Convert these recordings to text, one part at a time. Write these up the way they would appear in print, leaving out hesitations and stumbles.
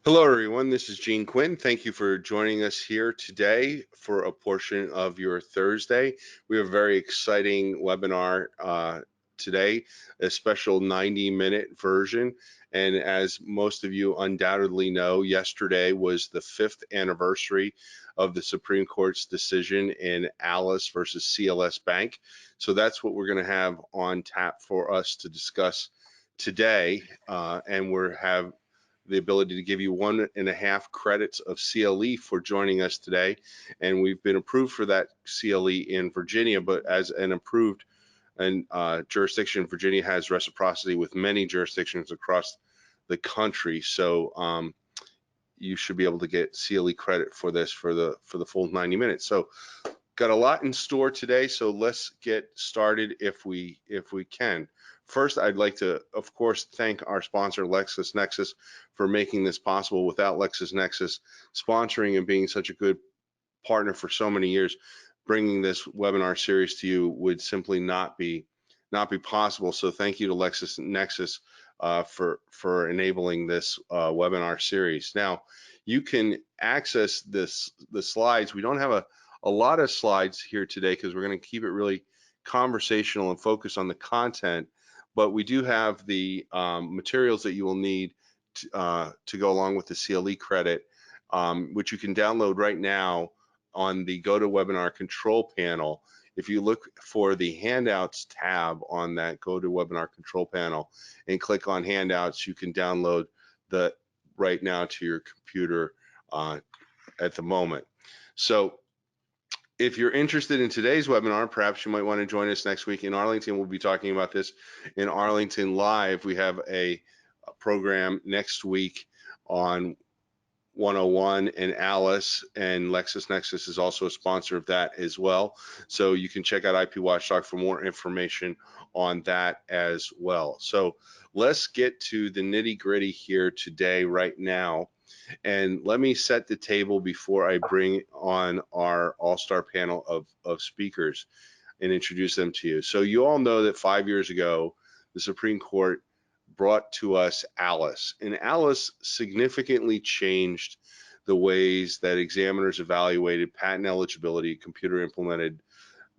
Hello, everyone. This is Gene Quinn. Thank you for joining us here today for a portion of your Thursday. We have a very exciting webinar today, a special 90-minute version. And as most of you undoubtedly know, yesterday was the 5th anniversary of the Supreme Court's decision in Alice versus CLS Bank. So that's what we're going to have on tap for us to discuss today. And we have the ability to give you 1.5 credits of CLE for joining us today. And we've been approved for that CLE in Virginia, but as an approved jurisdiction, Virginia has reciprocity with many jurisdictions across the country. So you should be able to get CLE credit for this for the full 90 minutes. So got a lot in store today, so let's get started if we can. First, I'd like to, of course, thank our sponsor, LexisNexis, for making this possible. Without LexisNexis sponsoring and being such a good partner for so many years, bringing this webinar series to you would simply not be possible. So thank you to LexisNexis for enabling this webinar series. Now, you can access the slides. We don't have a lot of slides here today because we're going to keep it really conversational and focus on the content, but we do have the materials that you will need to go along with the CLE credit, which you can download right now on the GoToWebinar control panel. If you look for the handouts tab on that GoToWebinar control panel and click on handouts, you can download the right now to your computer at the moment. So if you're interested in today's webinar, perhaps you might want to join us next week in Arlington. We'll be talking about this in Arlington Live. We have a program next week on 101 and Alice, and LexisNexis is also a sponsor of that as well. So you can check out IP Watchdog for more information on that as well. So let's get to the nitty-gritty here today right now. And let me set the table before I bring on our all-star panel of speakers and introduce them to you. So you all know that 5 years ago, the Supreme Court brought to us Alice, and Alice significantly changed the ways that examiners evaluated patent eligibility, computer implemented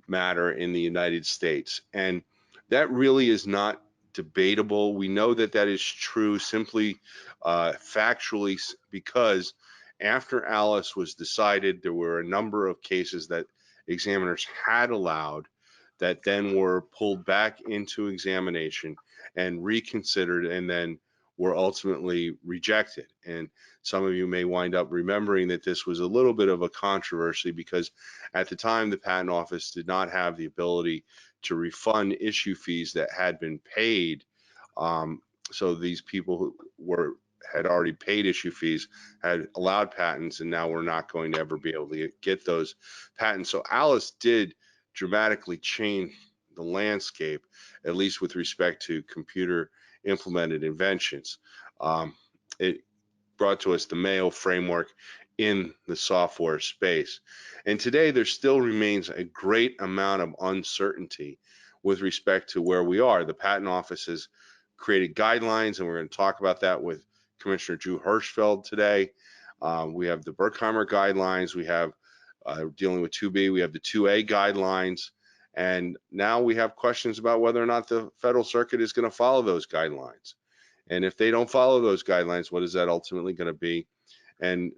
matter in the United States. And that really is not debatable. We know that that is true simply factually because after Alice was decided, there were a number of cases that examiners had allowed that then were pulled back into examination and reconsidered and then were ultimately rejected. And some of you may wind up remembering that this was a little bit of a controversy because at the time the Patent Office did not have the ability to refund issue fees that had been paid. So these people who had already paid issue fees had allowed patents, and now we're not going to ever be able to get those patents. So Alice did dramatically change the landscape, at least with respect to computer implemented inventions. It brought to us the Mayo framework in the software space. And today there still remains a great amount of uncertainty with respect to where we are. The Patent Office has created guidelines, and we're going to talk about that with Commissioner Drew Hirschfeld today. We have the Berkheimer guidelines. We have dealing with 2B. We have the 2A guidelines. And now we have questions about whether or not the Federal Circuit is going to follow those guidelines. And if they don't follow those guidelines, what is that ultimately going to be? And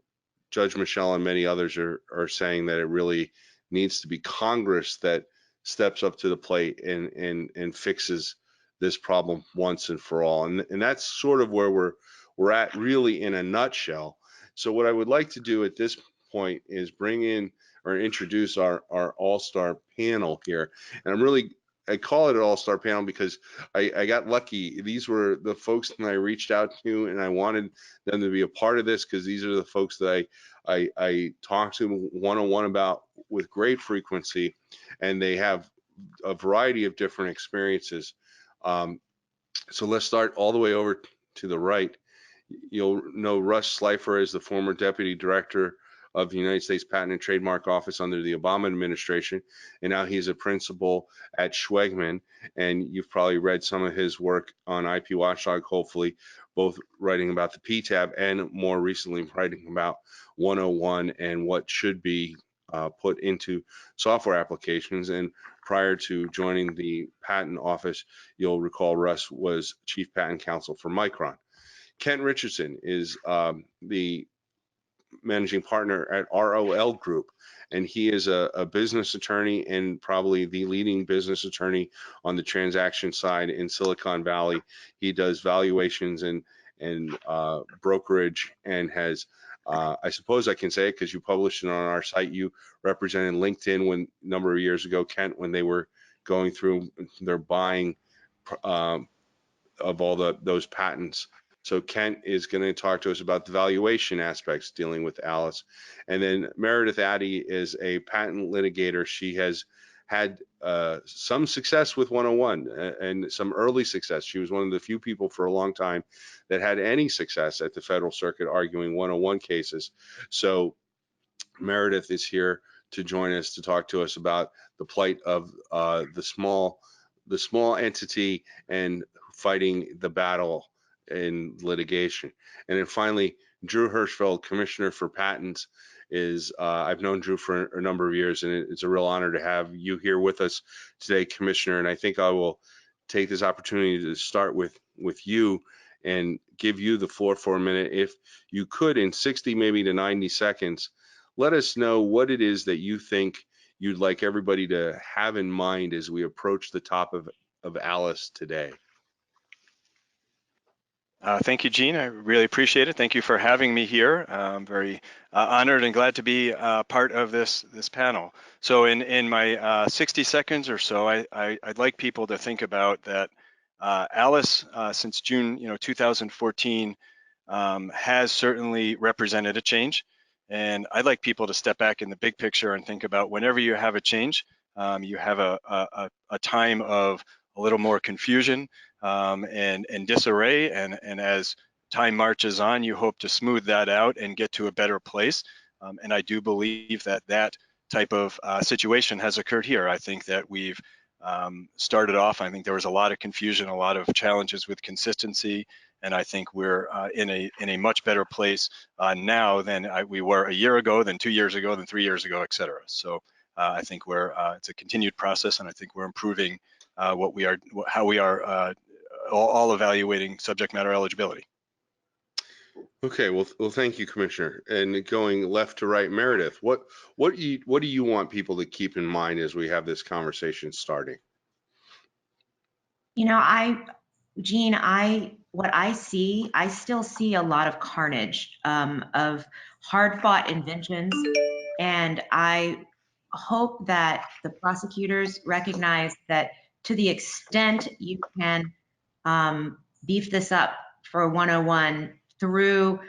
Judge Michel and many others are saying that it really needs to be Congress that steps up to the plate and fixes this problem once and for all. And that's sort of where we're at really in a nutshell. So what I would like to do at this point is bring in or introduce our all-star panel here. And I call it an all-star panel because I got lucky. These were the folks that I reached out to, and I wanted them to be a part of this because these are the folks that I talk to one-on-one about with great frequency, and they have a variety of different experiences. So let's start all the way over to the right. You'll know Russ Slifer as the former Deputy Director of the United States Patent and Trademark Office under the Obama administration, and now he's a principal at Schwegman, and you've probably read some of his work on IP Watchdog, hopefully, both writing about the PTAB and more recently writing about 101 and what should be put into software applications. And prior to joining the patent office, you'll recall Russ was chief patent counsel for Micron. Kent Richardson is the managing partner at ROL Group, and he is a business attorney and probably the leading business attorney on the transaction side in Silicon Valley. He does valuations and brokerage, and has I suppose I can say it because you published it on our site. You represented LinkedIn when a number of years ago, Kent, when they were going through their buying of all those patents. So Kent is going to talk to us about the valuation aspects dealing with Alice. And then Meredith Addy is a patent litigator. She has had some success with 101 and some early success. She was one of the few people for a long time that had any success at the Federal Circuit arguing 101 cases. So Meredith is here to join us to talk to us about the plight of the small entity and fighting the battle in litigation. And then finally, Drew Hirschfeld, Commissioner for Patents, is I've known Drew for a number of years, and it's a real honor to have you here with us today, Commissioner. And I think I will take this opportunity to start with you and give you the floor for a minute. If you could, in 60 maybe to 90 seconds, let us know what it is that you think you'd like everybody to have in mind as we approach the top of Alice today. Thank you, Gene. I really appreciate it. Thank you for having me here. I'm very honored and glad to be part of this panel. So in my 60 seconds or so, I'd like people to think about that Alice, since June 2014, has certainly represented a change. And I'd like people to step back in the big picture and think about whenever you have a change, you have a time of a little more confusion, and disarray, and as time marches on, you hope to smooth that out and get to a better place. And I do believe that that type of situation has occurred here. I think that we've started off, I think there was a lot of confusion, a lot of challenges with consistency, and I think we're in a much better place now than we were a year ago, than 2 years ago, than 3 years ago, et cetera. So I think it's a continued process, and I think we're improving how we are all evaluating subject matter eligibility. Okay, well, thank you, Commissioner. And going left to right, Meredith, what do you want people to keep in mind as we have this conversation starting? Gene, what I see, I still see a lot of carnage of hard-fought inventions, and I hope that the prosecutors recognize that to the extent you can beef this up for 101 through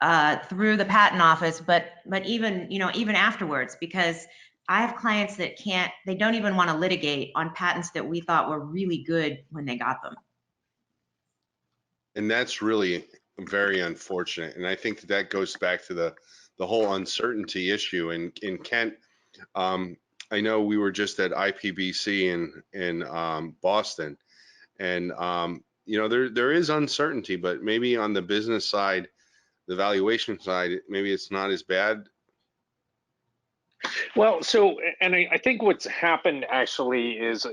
the patent office, but even afterwards, because I have clients that they don't even want to litigate on patents that we thought were really good when they got them. And that's really very unfortunate. And I think that goes back to the whole uncertainty issue. And in Kent, I know we were just at IPBC in Boston, and there is uncertainty, but maybe on the business side, the valuation side, maybe it's not as bad. Well, and I think what's happened actually is,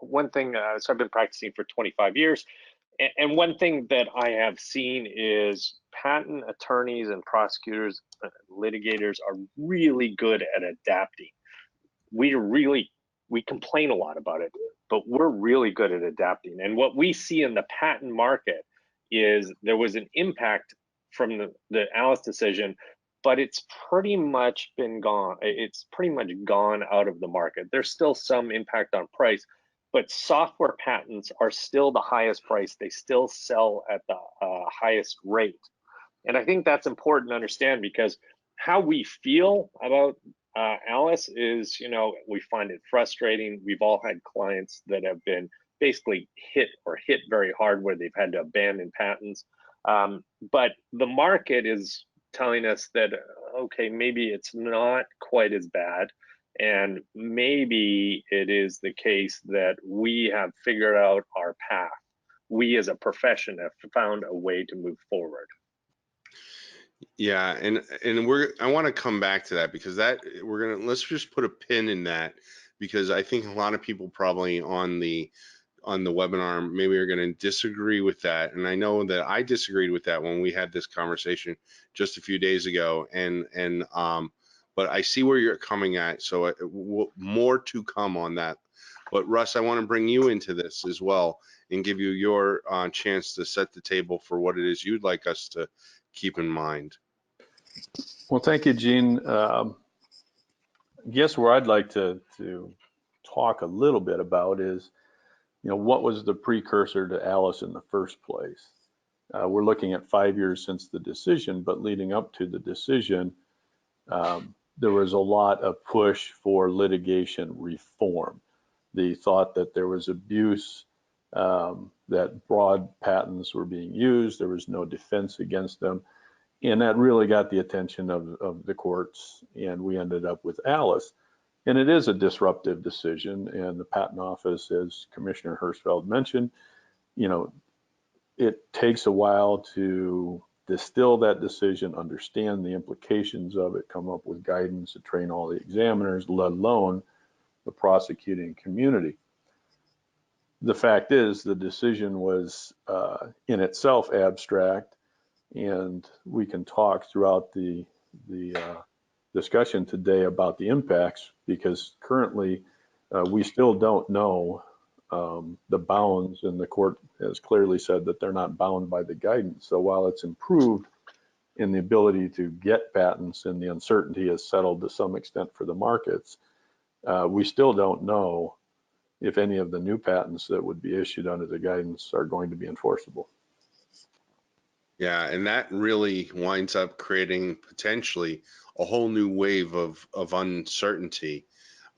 one thing, so I've been practicing for 25 years, and one thing that I have seen is patent attorneys and prosecutors, litigators are really good at adapting. We complain a lot about it, but we're really good at adapting. And what we see in the patent market is there was an impact from the Alice decision, but it's pretty much been gone. It's pretty much gone out of the market. There's still some impact on price, but software patents are still the highest price. They still sell at the highest rate. And I think that's important to understand, because how we feel about Alice is, we find it frustrating. We've all had clients that have been basically hit very hard where they've had to abandon patents. But the market is telling us that, okay, maybe it's not quite as bad. And maybe it is the case that we have figured out our path. we as a profession have found a way to move forward. Yeah, and I want to come back to that, because let's just put a pin in that, because I think a lot of people probably on the webinar maybe are going to disagree with that, and I know that I disagreed with that when we had this conversation just a few days ago, but I see where you're coming at, so more to come on that. But Russ, I want to bring you into this as well and give you your chance to set the table for what it is you'd like us to keep in mind. Well, thank you, Gene. I guess where I'd like to talk a little bit about is, what was the precursor to ALICE in the first place? We're looking at 5 years since the decision, but leading up to the decision, there was a lot of push for litigation reform. The thought that there was abuse, that broad patents were being used, there was no defense against them. And that really got the attention of the courts, and we ended up with ALICE. And it is a disruptive decision, and the Patent Office, as Commissioner Hirschfeld mentioned, it takes a while to distill that decision, understand the implications of it, come up with guidance to train all the examiners, let alone the prosecuting community. The fact is, the decision was in itself abstract, and we can talk throughout the discussion today about the impacts, because currently we still don't know the bounds, and the court has clearly said that they're not bound by the guidance. So while it's improved in the ability to get patents and the uncertainty is settled to some extent for the markets, we still don't know if any of the new patents that would be issued under the guidance are going to be enforceable. Yeah, and that really winds up creating potentially a whole new wave of uncertainty,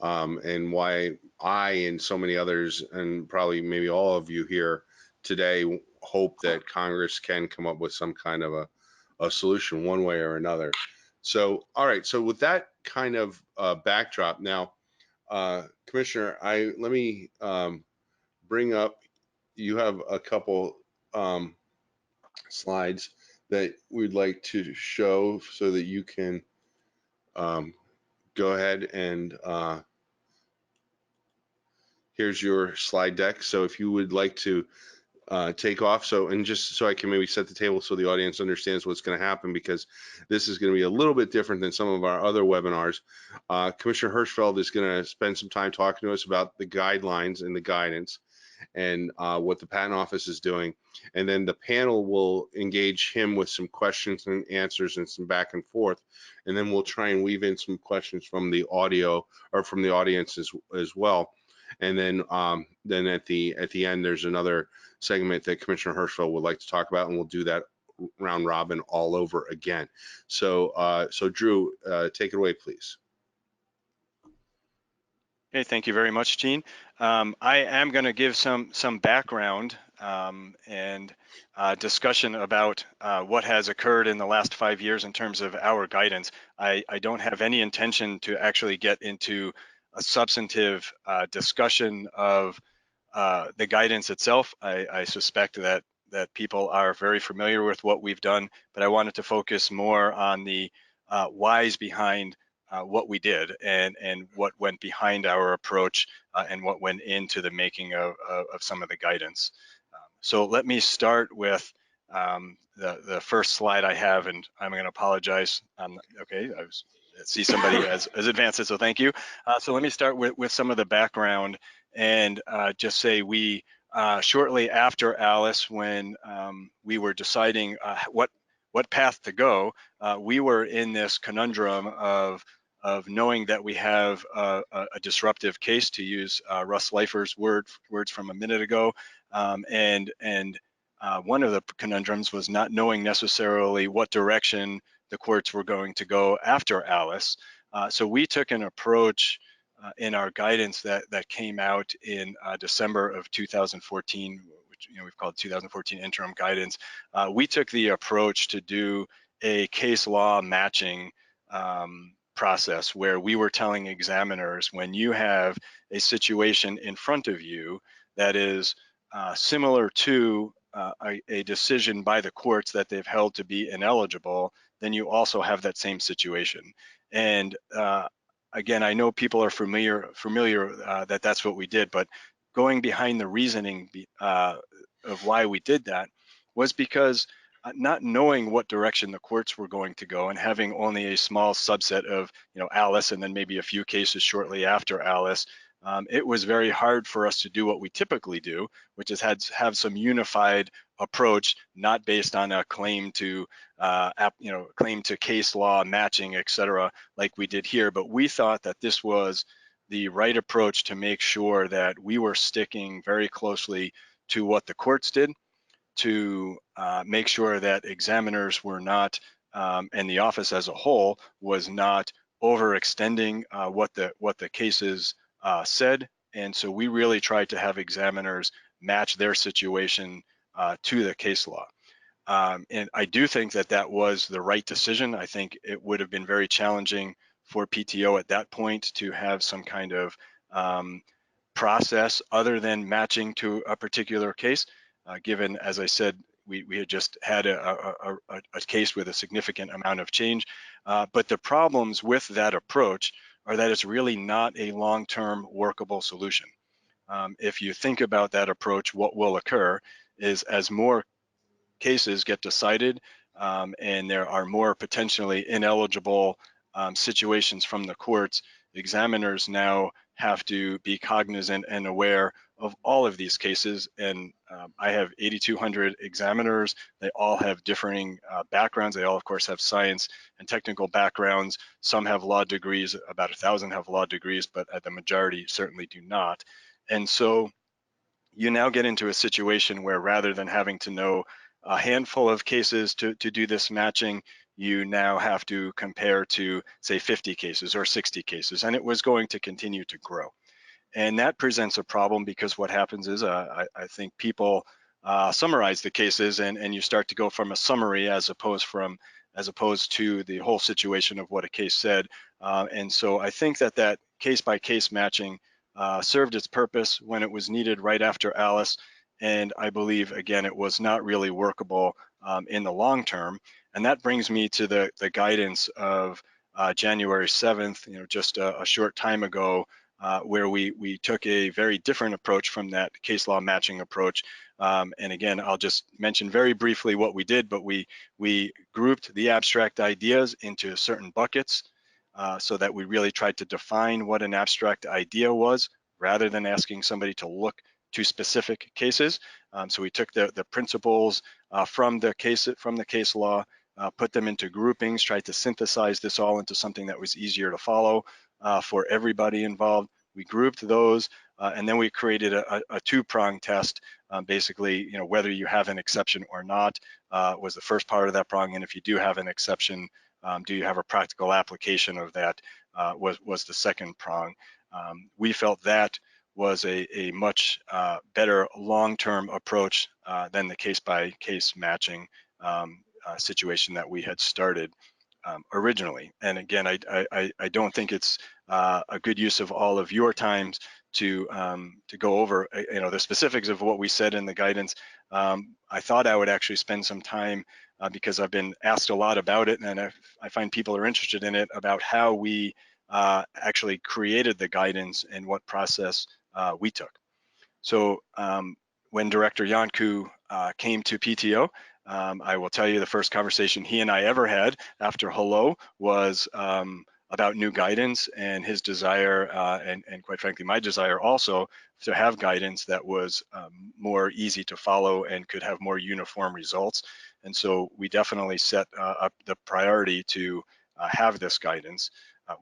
and why I and so many others, and probably maybe all of you here today, hope that Congress can come up with some kind of a solution one way or another. So, all right, so with that kind of backdrop, now, Commissioner, let me bring up, you have a couple slides that we'd like to show so that you can go ahead and here's your slide deck. So if you would like to take off, and just so I can maybe set the table so the audience understands what's going to happen, because this is going to be a little bit different than some of our other webinars. Commissioner Hirschfeld is going to spend some time talking to us about the guidelines and the guidance, and what the Patent Office is doing. And then the panel will engage him with some questions and answers and some back and forth. And then we'll try and weave in some questions from the audio or from the audience as well. And then at the end, there's another segment that Commissioner Hirschfeld would like to talk about, and we'll do that round robin all over again. So, Drew, take it away, please. Okay, thank you very much, Gene. I am going to give some background and discussion about what has occurred in the last 5 years in terms of our guidance. I don't have any intention to actually get into a substantive discussion of the guidance itself. I suspect that people are very familiar with what we've done, but I wanted to focus more on the whys behind what we did and what went behind our approach and what went into the making of some of the guidance. So let me start with the first slide I have, and I'm going to apologize. Okay, I see somebody has advanced it, so thank you. So let me start with some of the background and just say we shortly after ALICE, when we were deciding what path to go, we were in this conundrum of knowing that we have a disruptive case, to use Russ Leifer's words from a minute ago, and one of the conundrums was not knowing necessarily what direction the courts were going to go after ALICE. So we took an approach in our guidance that came out in December of 2014, which we've called 2014 interim guidance. We took the approach to do a case law matching process, where we were telling examiners, when you have a situation in front of you that is similar to a decision by the courts that they've held to be ineligible, then you also have that same situation. And again, I know people are familiar that that's what we did, but going behind the reasoning of why we did that was because not knowing what direction the courts were going to go and having only a small subset of, Alice and then maybe a few cases shortly after Alice, it was very hard for us to do what we typically do, which is have some unified approach, not based on a claim to, claim to case law matching, et cetera, like we did here. But we thought that this was the right approach to make sure that we were sticking very closely to what the courts did, to make sure that examiners were not, and the office as a whole was not overextending what the cases said. And so we really tried to have examiners match their situation to the case law. And I do think that that was the right decision. I think it would have been very challenging for PTO at that point to have some kind of process other than matching to a particular case, given, as I said, we had just had a case with a significant amount of change. But the problems with that approach are that it's really not a long-term workable solution. If you think about that approach, what will occur is as more cases get decided and there are more potentially ineligible situations from the courts, examiners now have to be cognizant and aware of all of these cases. And I have 8,200 examiners. They all have differing backgrounds. They all, of course, have science and technical backgrounds. Some have law degrees, about 1,000 have law degrees, but the majority certainly do not. And so you now get into a situation where rather than having to know a handful of cases to do this matching, you now have to compare to, say, 50 cases or 60 cases, and it was going to continue to grow. And that presents a problem because what happens is I think people summarize the cases and you start to go from a summary as opposed to the whole situation of what a case said. And so I think that case-by-case matching served its purpose when it was needed right after Alice. And I believe, again, it was not really workable in the long term. And that brings me to the guidance of January 7th, just a short time ago, where we took a very different approach from that case law matching approach. And again, I'll just mention very briefly what we did, but we grouped the abstract ideas into certain buckets so that we really tried to define what an abstract idea was rather than asking somebody to look to specific cases. So we took the principles from the case law, put them into groupings, tried to synthesize this all into something that was easier to follow for everybody involved. We grouped those, and then we created a two-prong test. Basically, whether you have an exception or not was the first part of that prong, and if you do have an exception, do you have a practical application of that was the second prong. We felt that was a much better long-term approach than the case-by-case matching situation that we had started originally. And again, I don't think it's a good use of all of your times to go over the specifics of what we said in the guidance. I thought I would actually spend some time because I've been asked a lot about it, and I find people are interested in it, about how we actually created the guidance and what process we took. So when Director Iancu came to PTO, I will tell you the first conversation he and I ever had after hello was about new guidance and his desire, and quite frankly, my desire also, to have guidance that was more easy to follow and could have more uniform results. And so we definitely set up the priority to have this guidance.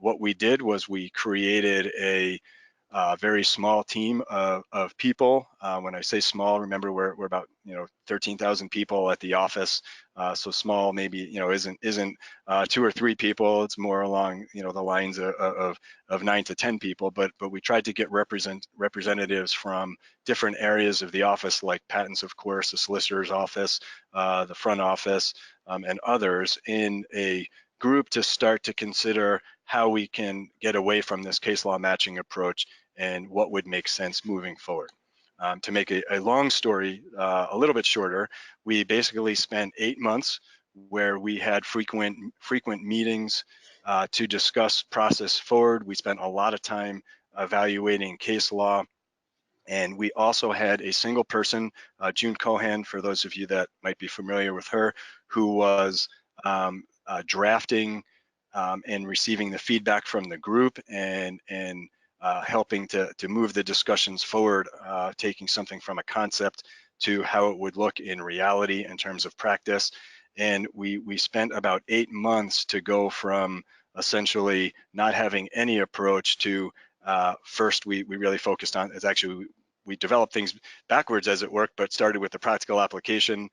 What we did was we created a very small team of people. When I say small, remember we're about 13,000 people at the office. So small maybe isn't 2 or 3 people. It's more along the lines of 9 to 10 people. But we tried to get representatives from different areas of the office, like patents, of course, the solicitor's office, the front office, and others in a group to start to consider how we can get away from this case law matching approach and what would make sense moving forward. To make a long story a little bit shorter, we basically spent 8 months where we had frequent meetings to discuss process forward. We spent a lot of time evaluating case law, and we also had a single person, June Cohan, for those of you that might be familiar with her, who was drafting and receiving the feedback from the group and helping to move the discussions forward, taking something from a concept to how it would look in reality in terms of practice. And we spent about 8 months to go from essentially not having any approach to first we really focused on is actually we developed things backwards as it worked, but started with the practical application,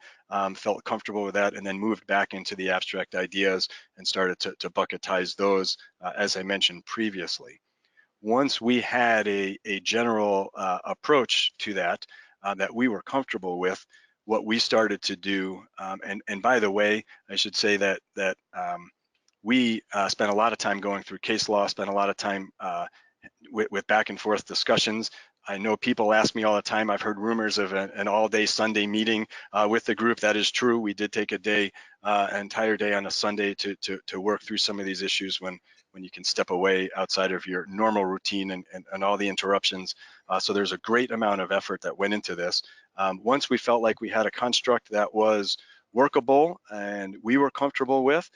felt comfortable with that, and then moved back into the abstract ideas and started to bucketize those, as I mentioned previously. Once we had a general approach to that that we were comfortable with, what we started to do, and by the way, I should say that we spent a lot of time going through case law, spent a lot of time with back and forth discussions. I know people ask me all the time, I've heard rumors of an all-day Sunday meeting with the group. That is true. We did take a day, an entire day on a Sunday to work through some of these issues when you can step away outside of your normal routine and all the interruptions. So there's a great amount of effort that went into this. Once we felt like we had a construct that was workable and we were comfortable with,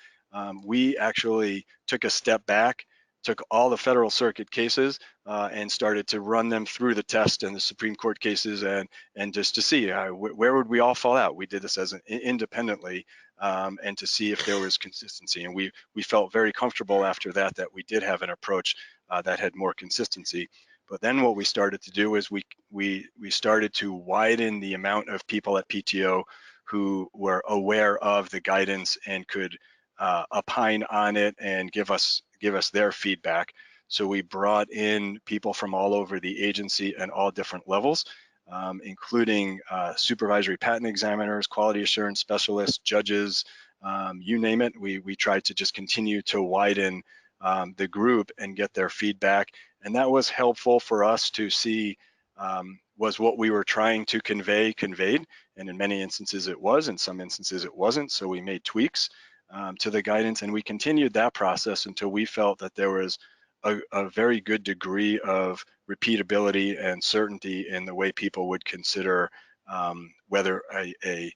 we actually took a step back, took all the federal circuit cases and started to run them through the test and the Supreme Court cases and just to see where would we all fall out. We did this as independently and to see if there was consistency. And we felt very comfortable after that we did have an approach that had more consistency. But then what we started to do is we started to widen the amount of people at PTO who were aware of the guidance and could opine on it and give us their feedback. So we brought in people from all over the agency and all different levels, including supervisory patent examiners, quality assurance specialists, judges, you name it. We tried to just continue to widen the group and get their feedback. And that was helpful for us to see was what we were trying to convey conveyed. And in many instances it was, in some instances it wasn't. So we made tweaks to the guidance, and we continued that process until we felt that there was a very good degree of repeatability and certainty in the way people would consider whether a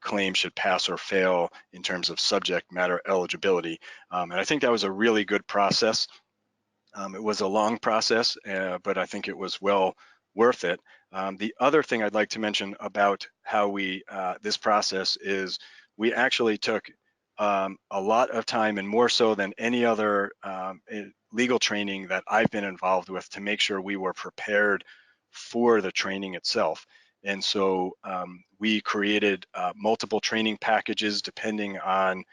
claim should pass or fail in terms of subject matter eligibility. And I think that was a really good process. It was a long process, but I think it was well worth it. The other thing I'd like to mention about how this process is we actually took a lot of time, and more so than any other legal training that I've been involved with, to make sure we were prepared for the training itself. And so we created multiple training packages depending on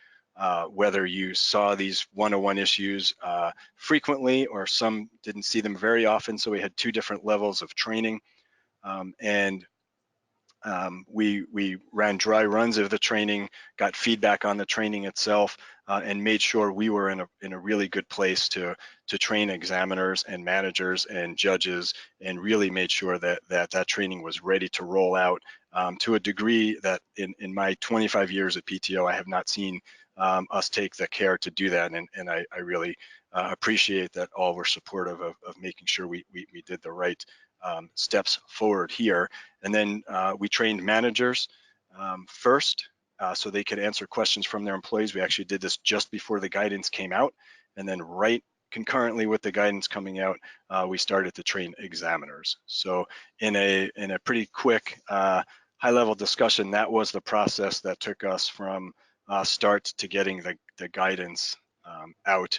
whether you saw these one-on-one issues frequently or some didn't see them very often. So we had 2 different levels of training. We ran dry runs of the training, got feedback on the training itself, and made sure we were in a really good place to train examiners and managers and judges, and really made sure that training was ready to roll out to a degree that in my 25 years at PTO, I have not seen us take the care to do that. And I really appreciate that all were supportive of making sure we did the right steps forward here. And then we trained managers first so they could answer questions from their employees. We actually did this just before the guidance came out. And then right concurrently with the guidance coming out, we started to train examiners. So in a pretty quick high-level discussion, that was the process that took us from start to getting the guidance out.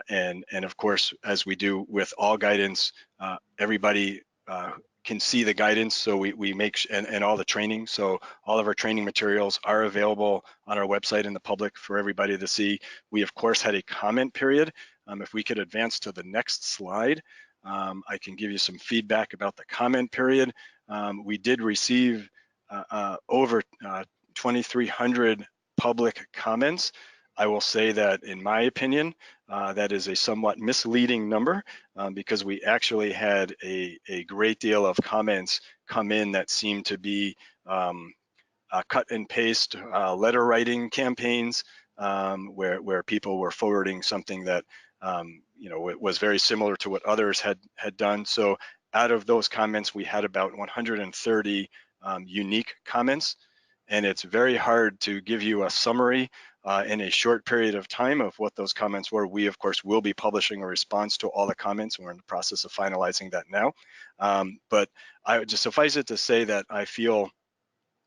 And of course, as we do with all guidance, everybody can see the guidance. So we make, and all the training. So all of our training materials are available on our website in the public for everybody to see. We of course had a comment period. If we could advance to the next slide, I can give you some feedback about the comment period. We did receive over 2,300 public comments. I will say that in my opinion, that is a somewhat misleading number because we actually had a great deal of comments come in that seemed to be cut and paste letter writing campaigns where people were forwarding something that you know, it was very similar to what others had done. So out of those comments, we had about 130 unique comments, and it's very hard to give you a summary in a short period of time of what those comments were. We, of course, will be publishing a response to all the comments. We're in the process of finalizing that now. But I would just suffice it to say that I feel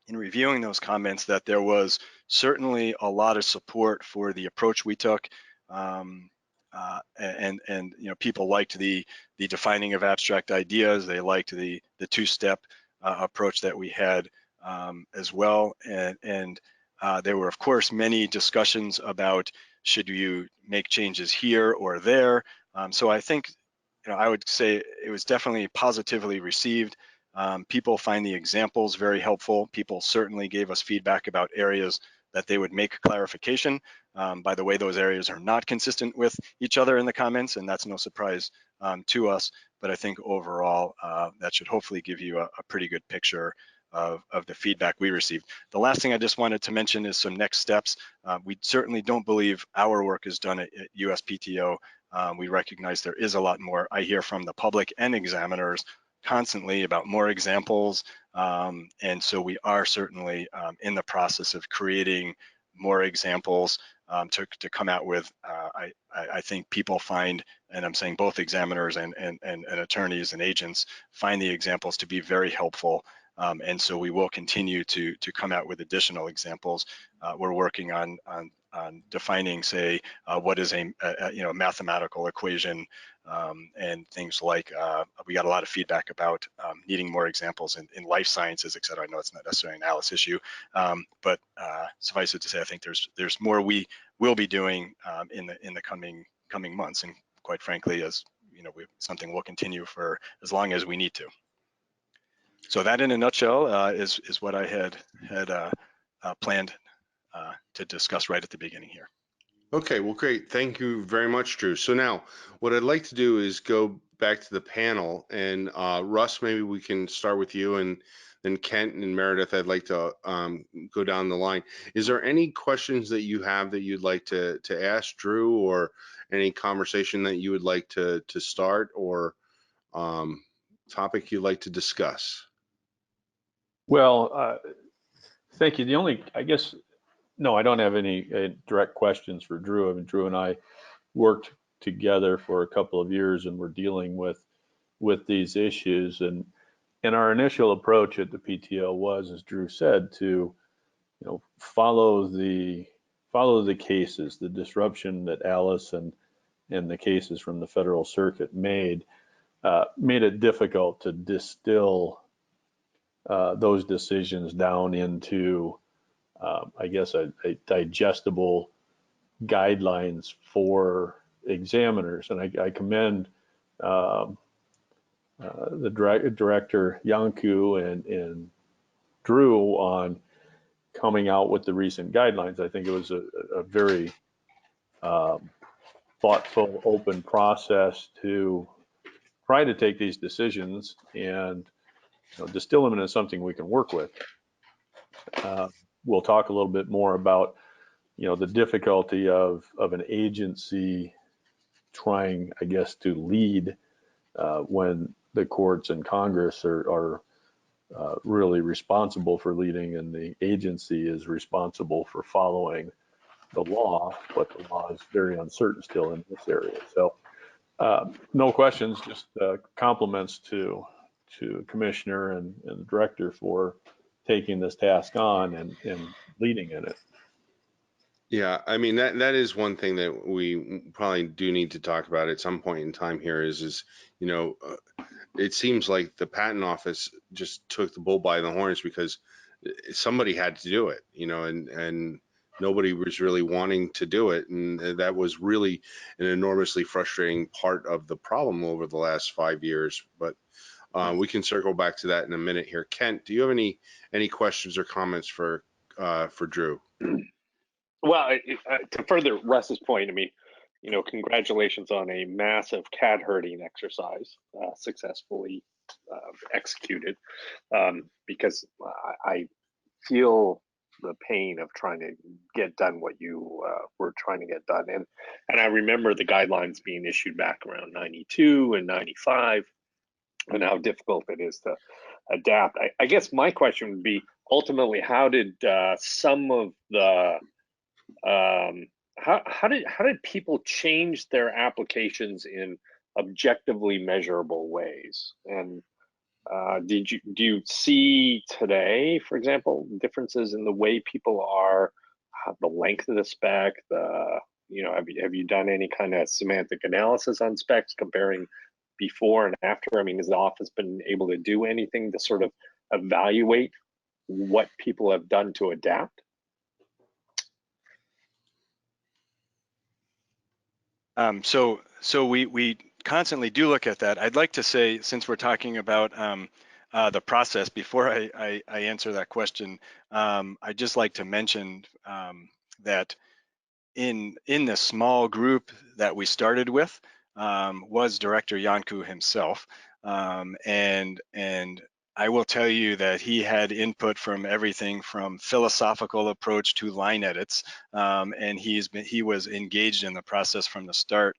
in reviewing those comments that there was certainly a lot of support for the approach we took. And you know, people liked the defining of abstract ideas. They liked the two-step approach that we had as well. And there were, of course, many discussions about should you make changes here or there. So I think, you know, I would say it was definitely positively received. People find the examples very helpful. People certainly gave us feedback about areas that they would make clarification. By the way, those areas are not consistent with each other in the comments, and that's no surprise to us. But I think overall, that should hopefully give you a pretty good picture of the feedback we received. The last thing I just wanted to mention is some next steps. We certainly don't believe our work is done at USPTO. We recognize there is a lot more. I hear from the public and examiners constantly about more examples. And so we are certainly in the process of creating more examples to come out with. I think people find, and I'm saying both examiners and attorneys and agents find the examples to be very helpful. And so we will continue to come out with additional examples. We're working on defining, say, what is a you know, mathematical equation, and things like, we got a lot of feedback about needing more examples in life sciences, et cetera. I know it's not necessarily an Alice issue, but suffice it to say, I think there's more we will be doing in the coming months, and quite frankly, as you know, something we'll continue for as long as we need to. So that, in a nutshell, is what I had planned to discuss right at the beginning here. Okay, well, great. Thank you very much, Drew. So now what I'd like to do is go back to the panel, and Russ, maybe we can start with you, and then Kent and Meredith, I'd like to go down the line. Is there any questions that you have that you'd like to ask Drew, or any conversation that you would like to start, or topic you'd like to discuss? Well, thank you. The only, I guess, no, I don't have any direct questions for Drew. I mean, Drew and I worked together for a couple of years, and we're dealing with these issues. And our initial approach at the PTO was, as Drew said, to, you know, follow the cases, the disruption that Alice and the cases from the Federal Circuit made it difficult to distill those decisions down into, I guess, a digestible guidelines for examiners. And I commend the director Yanku and Drew on coming out with the recent guidelines. I think it was a very thoughtful, open process to try to take these decisions and, you know, distill them into something we can work with. We'll talk a little bit more about, you know, the difficulty of an agency trying, I guess, to lead when the courts and Congress are really responsible for leading, and the agency is responsible for following the law, but the law is very uncertain still in this area. So no questions, just compliments to Commissioner and the Director for taking this task on and leading in it. Yeah, I mean, that is one thing that we probably do need to talk about at some point in time here is you know, it seems like the patent office just took the bull by the horns because somebody had to do it, you know, and nobody was really wanting to do it. And that was really an enormously frustrating part of the problem over the last 5 years. But we can circle back to that in a minute here. Kent, do you have any questions or comments for Drew? Well, to further Russ's point, I mean, congratulations on a massive cat herding exercise successfully executed, because I feel the pain of trying to get done what you were trying to get done. And I remember the guidelines being issued back around 92 and 95 and how difficult it is to adapt. I guess my question would be, ultimately, how did some of the how did people change their applications in objectively measurable ways? And do you see today, for example, differences in the way people are, the length of the spec, have you done any kind of semantic analysis on specs comparing before and after? I mean, has the office been able to do anything to sort of evaluate what people have done to adapt? So we constantly do look at that. I'd like to say, since we're talking about the process, before I answer that question, I'd just like to mention that in the small group that we started with was Director Yanku himself, and I will tell you that he had input from everything from philosophical approach to line edits, and he was engaged in the process from the start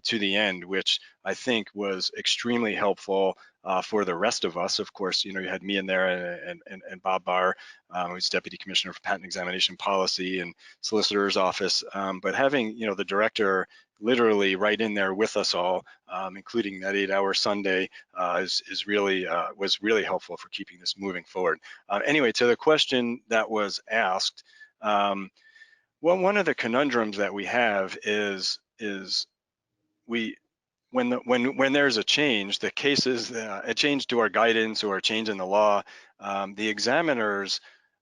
to the end, which I think was extremely helpful for the rest of us. Of course, you had me in there and Bob Barr, who's Deputy Commissioner for Patent Examination Policy and Solicitor's Office. But having the director literally right in there with us all, including that 8-hour Sunday, was really helpful for keeping this moving forward. Anyway, to the question that was asked, well, one of the conundrums that we have is when there's a change, the cases, a change to our guidance or a change in the law, the examiners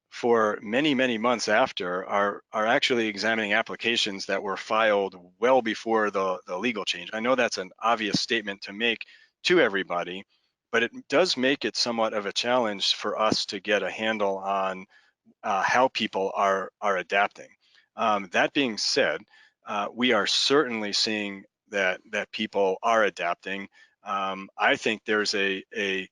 for many months after are actually examining applications that were filed well before the legal change. I know that's an obvious statement to make to everybody, but it does make it somewhat of a challenge for us to get a handle on how people are adapting. That being said, we are certainly seeing that people are adapting. I think there's a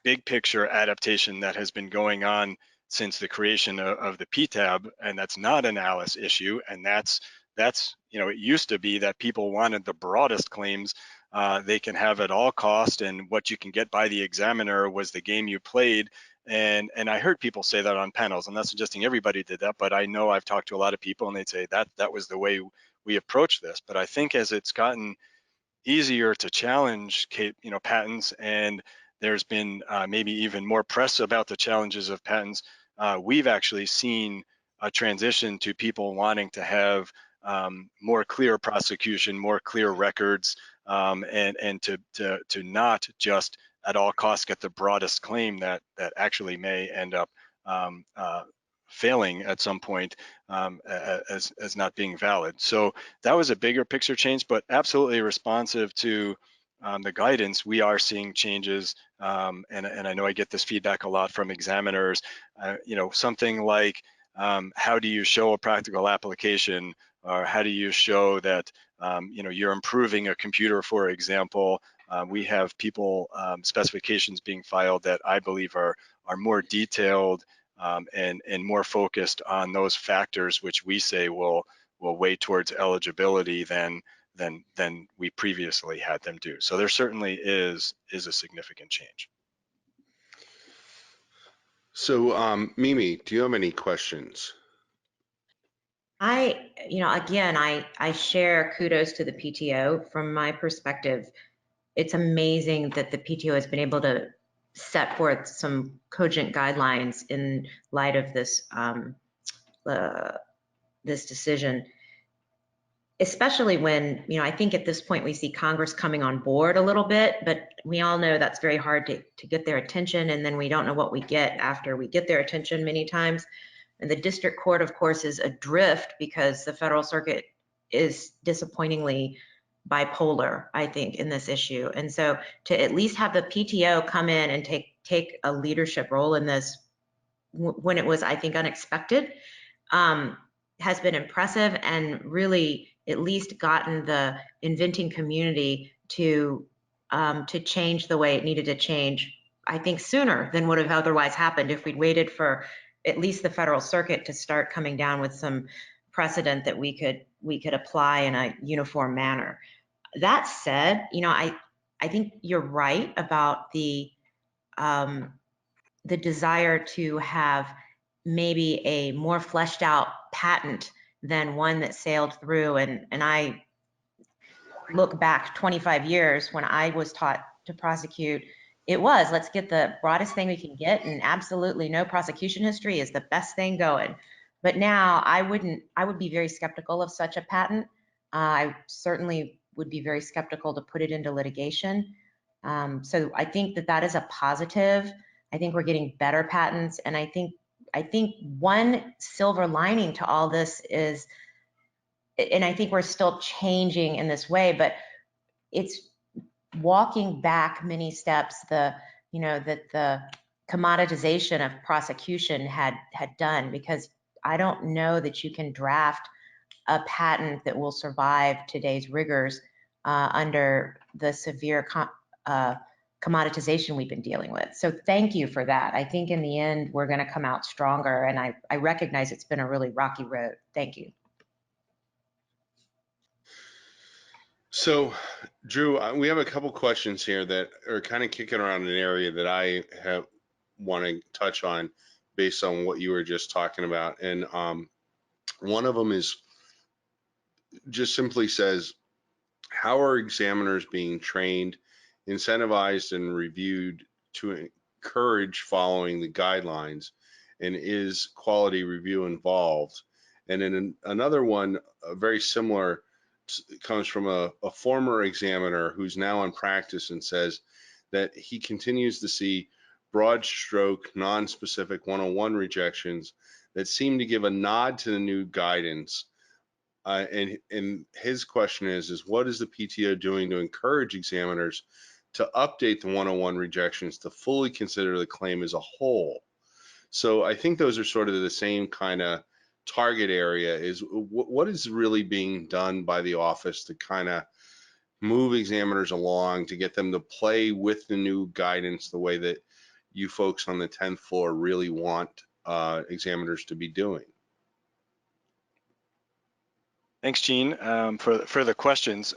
big picture adaptation that has been going on since the creation of the PTAB, and that's not an Alice issue. And that's it used to be that people wanted the broadest claims they can have at all cost, and what you can get by the examiner was the game you played. And I heard people say that on panels. I'm not suggesting everybody did that, but I know I've talked to a lot of people and they'd say that was the way we approach this. But I think as it's gotten easier to challenge patents, and there's been maybe even more press about the challenges of patents, we've actually seen a transition to people wanting to have more clear prosecution, more clear records, and to not just at all costs get the broadest claim that actually may end up failing at some point as not being valid. So that was a bigger picture change, but absolutely responsive to the guidance. We are seeing changes, and I know I get this feedback a lot from examiners. Something like how do you show a practical application, or how do you show that you're improving a computer, for example. We have people specifications being filed that I believe are more detailed and more focused on those factors which we say will weigh towards eligibility than we previously had them do. So there certainly is a significant change. So Mimi, do you have any questions? Again, I share kudos to the PTO. From my perspective, it's amazing that the PTO has been able to set forth some cogent guidelines in light of this this decision, especially when, I think at this point we see Congress coming on board a little bit, but we all know that's very hard to get their attention, and then we don't know what we get after we get their attention many times. And the district court, of course, is adrift because the Federal Circuit is disappointingly bipolar, I think, in this issue. And so to at least have the PTO come in and take a leadership role in this when it was, I think, unexpected, has been impressive and really at least gotten the inventing community to change the way it needed to change, I think sooner than would have otherwise happened if we'd waited for at least the Federal Circuit to start coming down with some precedent that we could apply in a uniform manner. That said, I think you're right about the desire to have maybe a more fleshed out patent than one that sailed through. And I look back 25 years when I was taught to prosecute, it was, let's get the broadest thing we can get, and absolutely no prosecution history is the best thing going. But now I would be very skeptical of such a patent. I certainly would be very skeptical to put it into litigation. So I think that is a positive. I think we're getting better patents, and I think one silver lining to all this is, and I think we're still changing in this way, but it's walking back many steps that the commoditization of prosecution had done, because I don't know that you can draft a patent that will survive today's rigors under the severe commoditization we've been dealing with. So thank you for that. I think in the end, we're going to come out stronger, and I recognize it's been a really rocky road. Thank you. So, Drew, we have a couple questions here that are kind of kicking around an area that I want to touch on based on what you were just talking about. And one of them is just simply says, how are examiners being trained, incentivized, and reviewed to encourage following the guidelines? And is quality review involved? And then another one, very similar, comes from a former examiner who's now in practice and says that he continues to see broad stroke, non-specific 101 rejections that seem to give a nod to the new guidance. And his question is what is the PTO doing to encourage examiners to update the 101 rejections to fully consider the claim as a whole? So I think those are sort of the same kind of target area. Is what is really being done by the office to kind of move examiners along, to get them to play with the new guidance the way that you folks on the 10th floor really want examiners to be doing? Thanks, Gene, for the questions.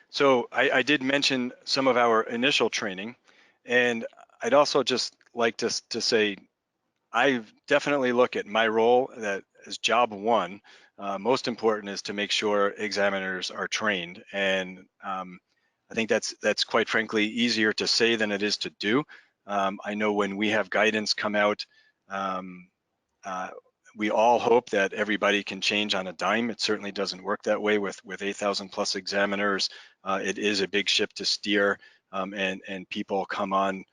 So I did mention some of our initial training, and I'd also just like to say I definitely look at my role that as job one. Most important is to make sure examiners are trained, and I think that's quite frankly easier to say than it is to do. I know when we have guidance come out, we all hope that everybody can change on a dime. It certainly doesn't work that way with 8,000 plus examiners. It is a big ship to steer, and people come on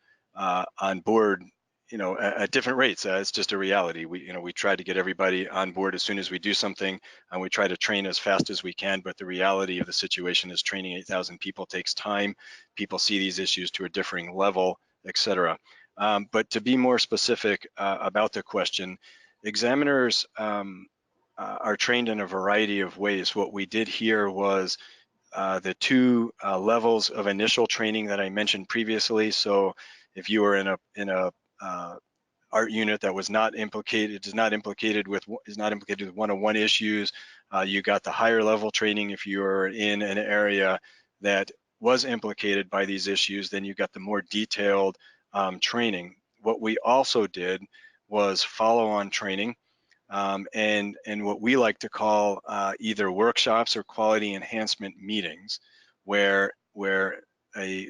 board, at different rates. It's just a reality. We try to get everybody on board as soon as we do something, and we try to train as fast as we can. But the reality of the situation is training 8,000 people takes time. People see these issues to a differing level, et cetera. But to be more specific about the question, examiners are trained in a variety of ways. What we did here was the two levels of initial training that I mentioned previously. So if you were in a art unit that was not implicated, is not implicated with 101 issues, you got the higher level training. If you are in an area that was implicated by these issues, then you got the more detailed training. What we also did was follow-on training, and what we like to call either workshops or quality enhancement meetings, where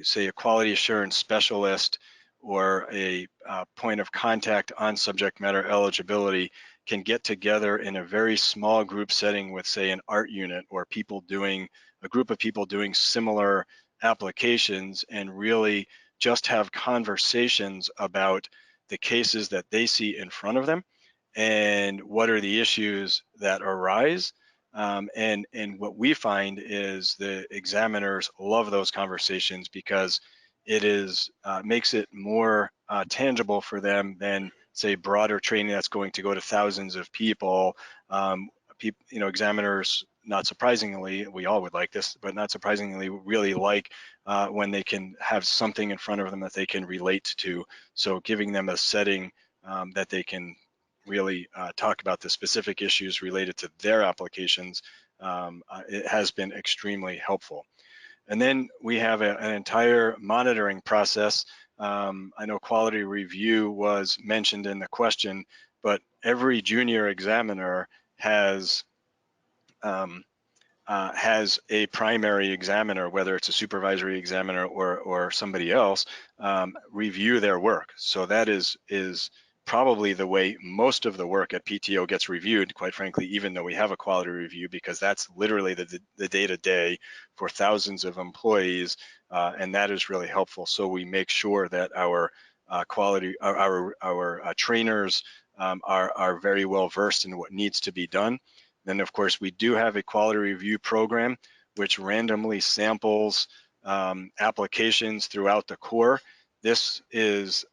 say a quality assurance specialist or a point of contact on subject matter eligibility can get together in a very small group setting with, say, an art unit or a group of people doing similar applications, and really just have conversations about the cases that they see in front of them and what are the issues that arise. And what we find is the examiners love those conversations because it makes it more tangible for them than, say, broader training that's going to go to thousands of people examiners, not surprisingly, we all would like this, but not surprisingly, really like when they can have something in front of them that they can relate to. So giving them a setting that they can really talk about the specific issues related to their applications, it has been extremely helpful. And then we have an entire monitoring process. I know quality review was mentioned in the question, but every junior examiner has a primary examiner, whether it's a supervisory examiner or somebody else, review their work. So that is probably the way most of the work at PTO gets reviewed, quite frankly, even though we have a quality review, because that's literally the day-to-day for thousands of employees, and that is really helpful. So we make sure that our trainers are very well versed in what needs to be done. Then, of course, we do have a quality review program which randomly samples applications throughout the core. This is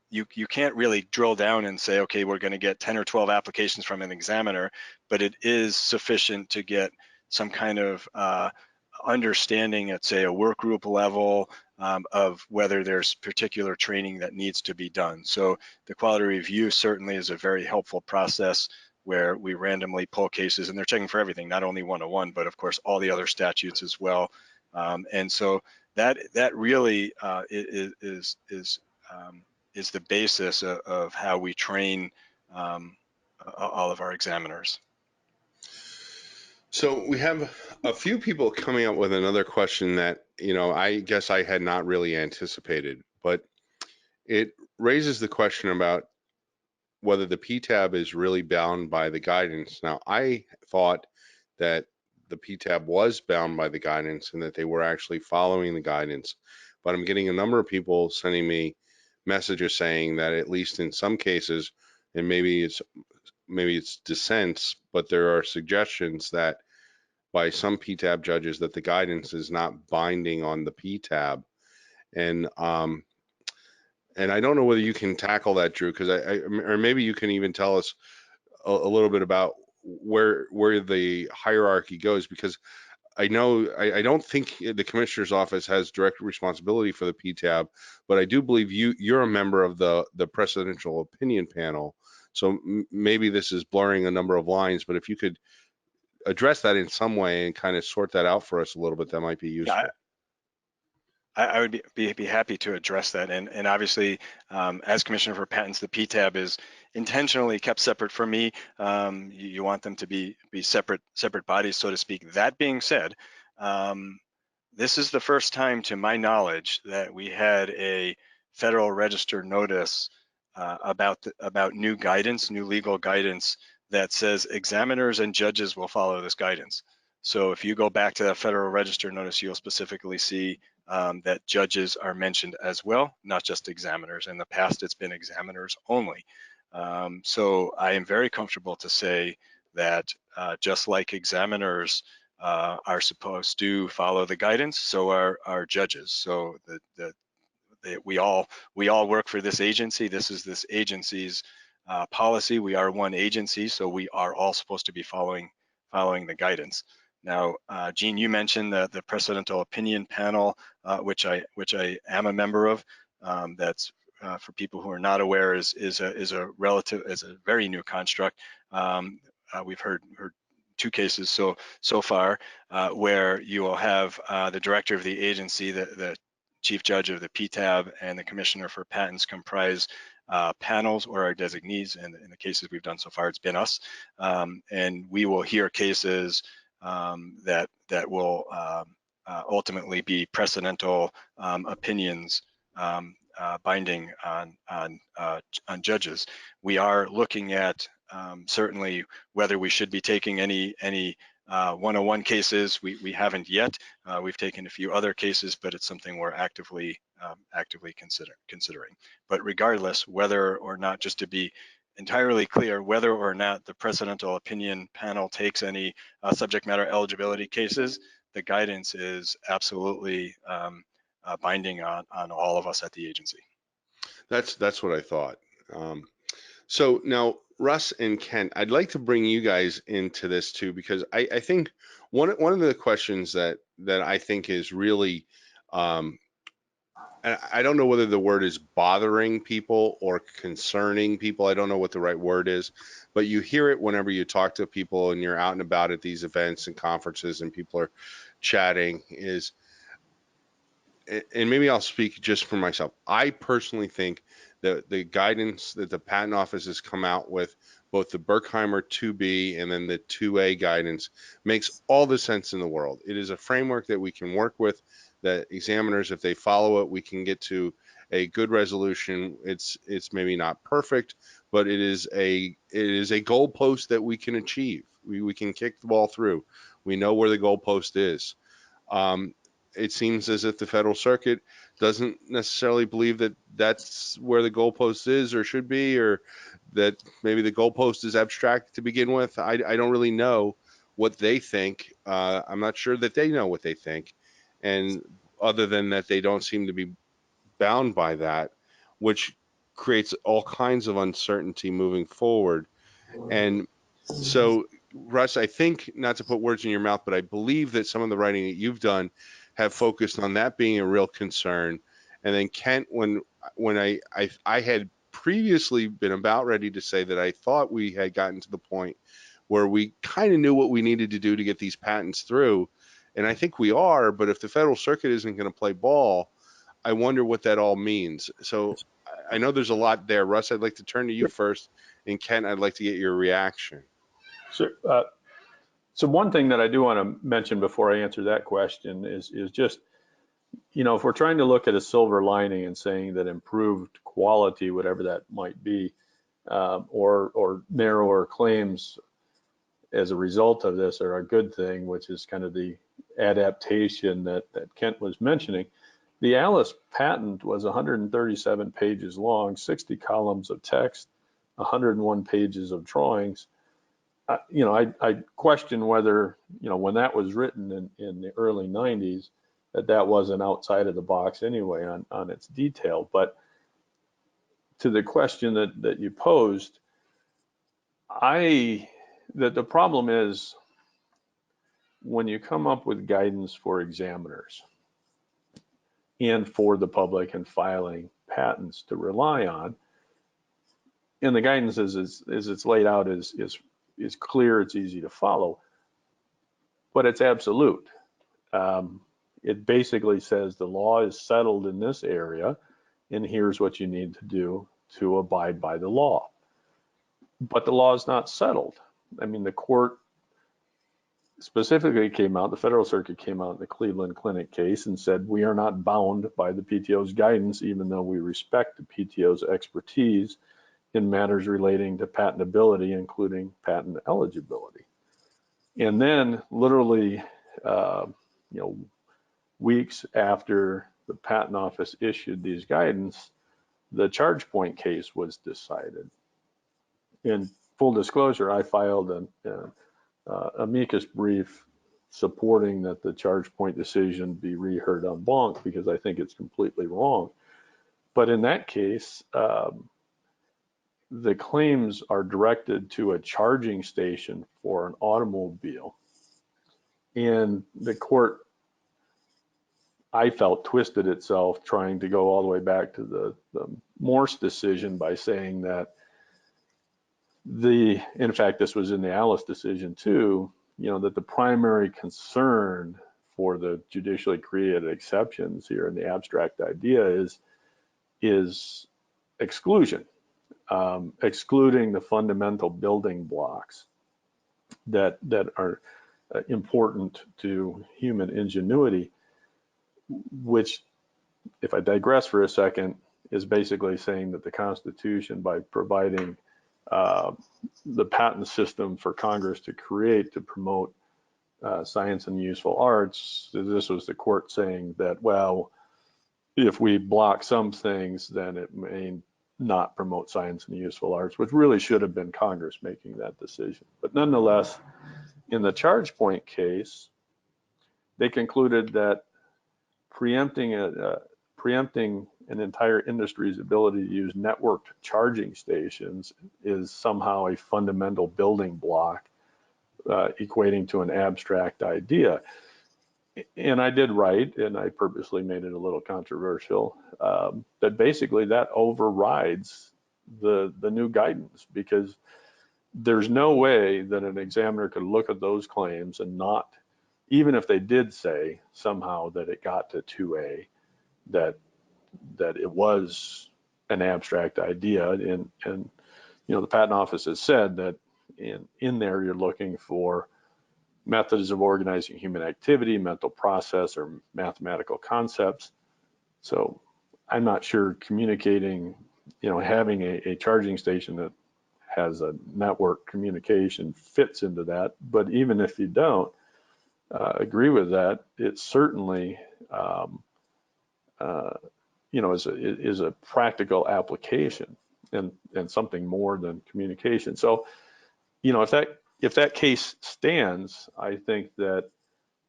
you can't really drill down and say, okay, we're going to get 10 or 12 applications from an examiner, but it is sufficient to get some kind of understanding at, say, a work group level of whether there's particular training that needs to be done. So the quality review certainly is a very helpful process where we randomly pull cases, and they're checking for everything, not only 101, but of course all the other statutes as well. And so that really is the basis of how we train all of our examiners. So we have a few people coming up with another question that, I guess I had not really anticipated, but it raises the question about whether the PTAB is really bound by the guidance. Now, I thought that the PTAB was bound by the guidance and that they were actually following the guidance, but I'm getting a number of people sending me messages saying that at least in some cases, and maybe it's dissents, but there are suggestions that by some PTAB judges that the guidance is not binding on the PTAB. And I don't know whether you can tackle that, Drew, because or maybe you can even tell us a little bit about where the hierarchy goes, because I know I don't think the commissioner's office has direct responsibility for the PTAB, but I do believe you're a member of the Presidential Opinion Panel. So maybe this is blurring a number of lines, but if you could address that in some way and kind of sort that out for us a little bit, that might be useful. Yeah, I would be happy to address that, and obviously, as Commissioner for Patents, the PTAB is intentionally kept separate from me. You want them to be separate bodies, so to speak. That being said, this is the first time, to my knowledge, that we had a Federal Register notice about new guidance, new legal guidance that says examiners and judges will follow this guidance. So if you go back to that Federal Register notice, you'll specifically see that judges are mentioned as well, not just examiners. In the past, it's been examiners only. So I am very comfortable to say that just like examiners are supposed to follow the guidance, so are our judges. So we all work for this agency. This is this agency's policy. We are one agency, so we are all supposed to be following the guidance. Now, Gene, you mentioned the Presidential Opinion Panel, which I am a member of. That's for people who are not aware, is a very new construct. We've heard two cases so far where you will have the director of the agency, the chief judge of the PTAB, and the commissioner for patents comprise panels or our designees. And in the cases we've done so far, it's been us. And we will hear cases that will ultimately be precedental opinions binding on judges. We are looking at certainly whether we should be taking any 101 cases. We haven't yet. We've taken a few other cases, but it's something we're actively considering. But regardless, whether or not, just to be entirely clear, whether or not the Presidential Opinion Panel takes any subject matter eligibility cases, the guidance is absolutely binding on all of us at the agency. That's what I thought. So now Russ and Kent, I'd like to bring you guys into this too, because I think one of the questions that I think is really, and I don't know whether the word is bothering people or concerning people. I don't know what the right word is, but you hear it whenever you talk to people and you're out and about at these events and conferences and people are chatting, is, and maybe I'll speak just for myself. I personally think that the guidance that the patent office has come out with, both the Berkheimer 2B and then the 2A guidance, makes all the sense in the world. It is a framework that we can work with, that examiners, if they follow it, we can get to a good resolution. It's maybe not perfect, but it is a goalpost that we can achieve. We can kick the ball through. We know where the goalpost is. Um, it seems as if the Federal Circuit doesn't necessarily believe that that's where the goalpost is or should be, or that maybe the goalpost is abstract to begin with. I don't really know what they think. I'm not sure that they know what they think. And other than that, they don't seem to be bound by that, which creates all kinds of uncertainty moving forward. And so, Russ, I think, not to put words in your mouth, but I believe that some of the writing that you've done have focused on that being a real concern. And then Kent, when I had previously been about ready to say that I thought we had gotten to the point where we kind of knew what we needed to do to get these patents through. And I think we are, but if the Federal Circuit isn't going to play ball, I wonder what that all means. So I know there's a lot there. Russ, I'd like to turn to you first, and Kent, I'd like to get your reaction. So one thing that I do want to mention before I answer that question is just, if we're trying to look at a silver lining and saying that improved quality, whatever that might be, or narrower claims as a result of this are a good thing, which is kind of the adaptation that Kent was mentioning. The Alice patent was 137 pages long, 60 columns of text, 101 pages of drawings. I question whether, when that was written in the early 90s, that wasn't outside of the box anyway on its detail. But to the question that you posed, the problem is when you come up with guidance for examiners and for the public and filing patents to rely on, and the guidance as it's laid out is clear, it's easy to follow, but it's absolute. It basically says the law is settled in this area, and here's what you need to do to abide by the law. But the law is not settled. I mean, the court specifically the Federal Circuit came out in the Cleveland Clinic case and said, we are not bound by the PTO's guidance, even though we respect the PTO's expertise in matters relating to patentability, including patent eligibility. And then literally, weeks after the patent office issued these guidance, the charge point case was decided. In full disclosure, I filed an amicus brief supporting that the charge point decision be reheard en banc because I think it's completely wrong. But in that case, the claims are directed to a charging station for an automobile. And the court, I felt, twisted itself trying to go all the way back to the Morse decision by saying that in fact, this was in the Alice decision too, that the primary concern for the judicially created exceptions here in the abstract idea is exclusion, excluding the fundamental building blocks that are important to human ingenuity, which, if I digress for a second, is basically saying that the Constitution, by providing the patent system for Congress to create to promote science and useful arts, this was the court saying that, well, if we block some things, then it may not promote science and useful arts, which really should have been Congress making that decision. But nonetheless, in the charge point case, they concluded that preempting an entire industry's ability to use networked charging stations is somehow a fundamental building block, equating to an abstract idea. And I did write, and I purposely made it a little controversial, that basically that overrides the new guidance, because there's no way that an examiner could look at those claims and not, even if they did say somehow that it got to 2A, that it was an abstract idea. And the Patent Office has said that in there you're looking for methods of organizing human activity, mental process, or mathematical concepts. So I'm not sure communicating, having a charging station that has a network communication fits into that. But even if you don't agree with that, it certainly is a practical application and something more than communication. So, if that case stands, I think that,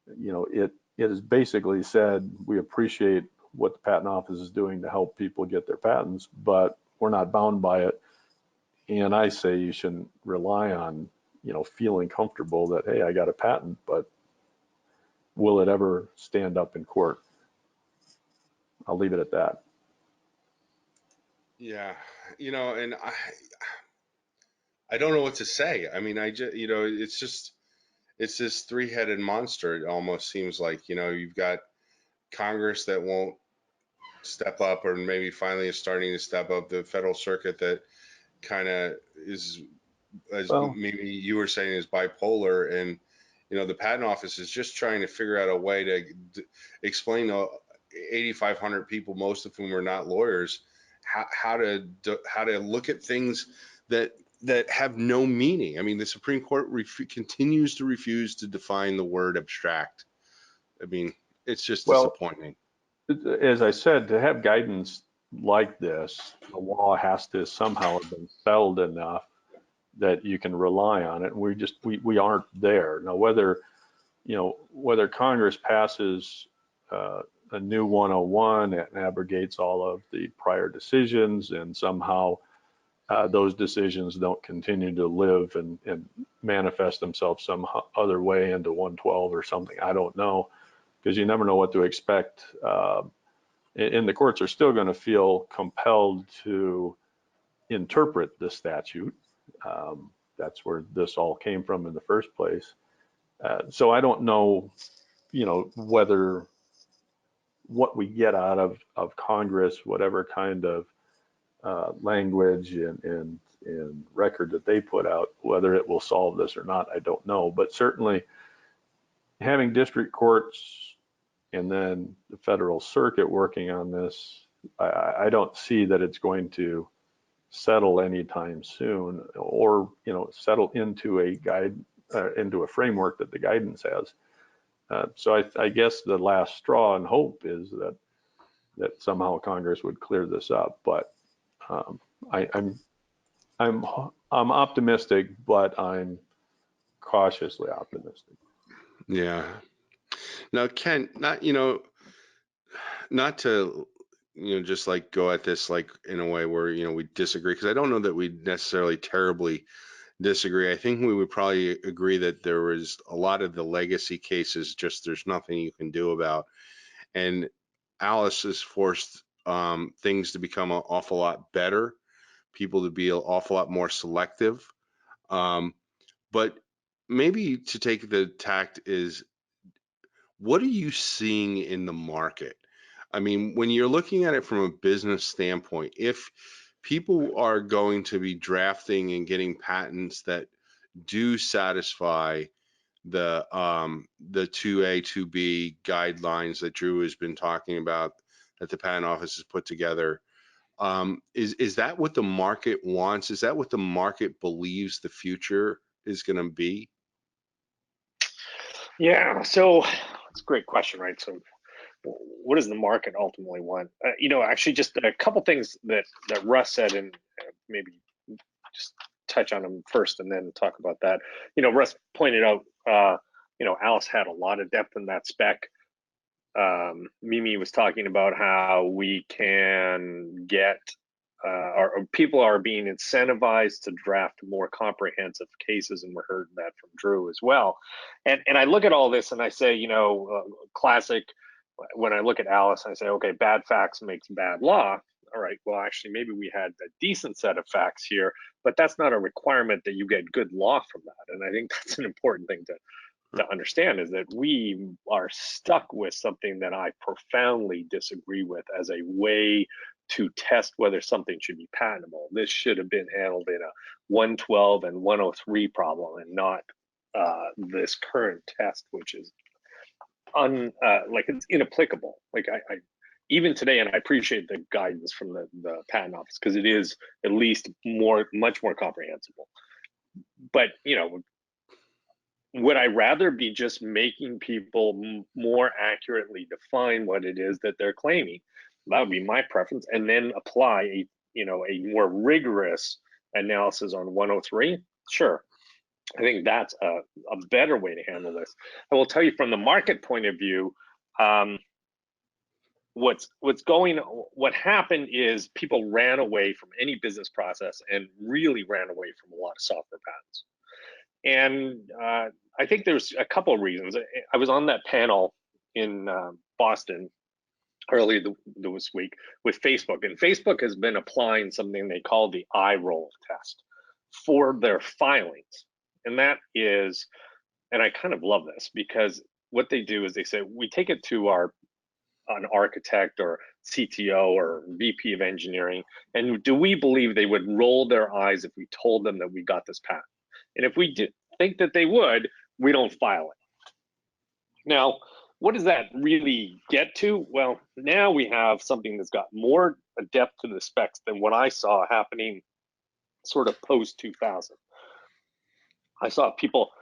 it has basically said, we appreciate what the Patent Office is doing to help people get their patents, but we're not bound by it. And I say you shouldn't rely on, feeling comfortable that, hey, I got a patent, but will it ever stand up in court? I'll leave it at that. Yeah, and I don't know what to say. I mean, I just, it's this three-headed monster. It almost seems like, you've got Congress that won't step up, or maybe finally is starting to step up. The Federal Circuit that kind of is, as maybe you were saying, is bipolar, and the Patent Office is just trying to figure out a way to explain to 8,500 people, most of whom are not lawyers, how to look at things that have no meaning. I mean, the Supreme Court continues to refuse to define the word abstract. I mean, it's just disappointing. As I said, to have guidance like this, the law has to somehow have been settled enough that you can rely on it. And we aren't there now. Whether Congress passes a new 101 and abrogates all of the prior decisions, and somehow those decisions don't continue to live and manifest themselves some other way into 112 or something, I don't know, because you never know what to expect. And the courts are still going to feel compelled to interpret the statute. That's where this all came from in the first place. So I don't know, whether what we get out of Congress, whatever kind of language and record that they put out, whether it will solve this or not, I don't know. But certainly having district courts and then the Federal Circuit working on this, I don't see that it's going to settle anytime soon, or settle into a framework that the guidance has. So I guess the last straw and hope is that somehow Congress would clear this up. But I'm optimistic, but I'm cautiously optimistic. Yeah. Now, Ken, not to just like go at this like in a way where we disagree, because I don't know that we necessarily terribly disagree. I think we would probably agree that there was a lot of the legacy cases just there's nothing you can do about, and Alice has forced things to become an awful lot better, people to be an awful lot more selective. But maybe to take the tact is, what are you seeing in the market? I mean, when you're looking at it from a business standpoint, if people are going to be drafting and getting patents that do satisfy the 2A, 2B guidelines that Drew has been talking about, that the Patent Office has put together, is that what the market wants? Is that what the market believes the future is going to be? Yeah, so it's a great question, right? So what does the market ultimately want? Actually, just a couple things that Russ said, and maybe just touch on them first and then talk about that. Russ pointed out, Alice had a lot of depth in that spec. Mimi was talking about how we can get, or people are being incentivized to draft more comprehensive cases, and we heard that from Drew as well. And I look at all this and I say, classic, when I look at Alice, I say, okay, bad facts makes bad law. All right, well, actually, maybe we had a decent set of facts here, but that's not a requirement that you get good law from that. And I think that's an important thing to understand, is that we are stuck with something that I profoundly disagree with as a way to test whether something should be patentable. This should have been handled in a 112 and 103 problem, and not this current test, which is like it's inapplicable. Like I even today, and I appreciate the guidance from the patent office, because it is at least much more comprehensible. But would I rather be just making people more accurately define what it is that they're claiming? That would be my preference, and then apply a more rigorous analysis on 103. Sure, I think that's a better way to handle this. I will tell you, from the market point of view, what happened is people ran away from any business process and really ran away from a lot of software patents. And I think there's a couple of reasons. I was on that panel in Boston earlier this week with Facebook, and Facebook has been applying something they call the eye roll test for their filings. And that is, and I kind of love this, because what they do is they say, we take it to an architect or CTO or VP of engineering, and do we believe they would roll their eyes if we told them that we got this patent? And if we think that they would, we don't file it. Now, what does that really get to? Well, now we have something that's got more depth to the specs than what I saw happening sort of post 2000. I saw people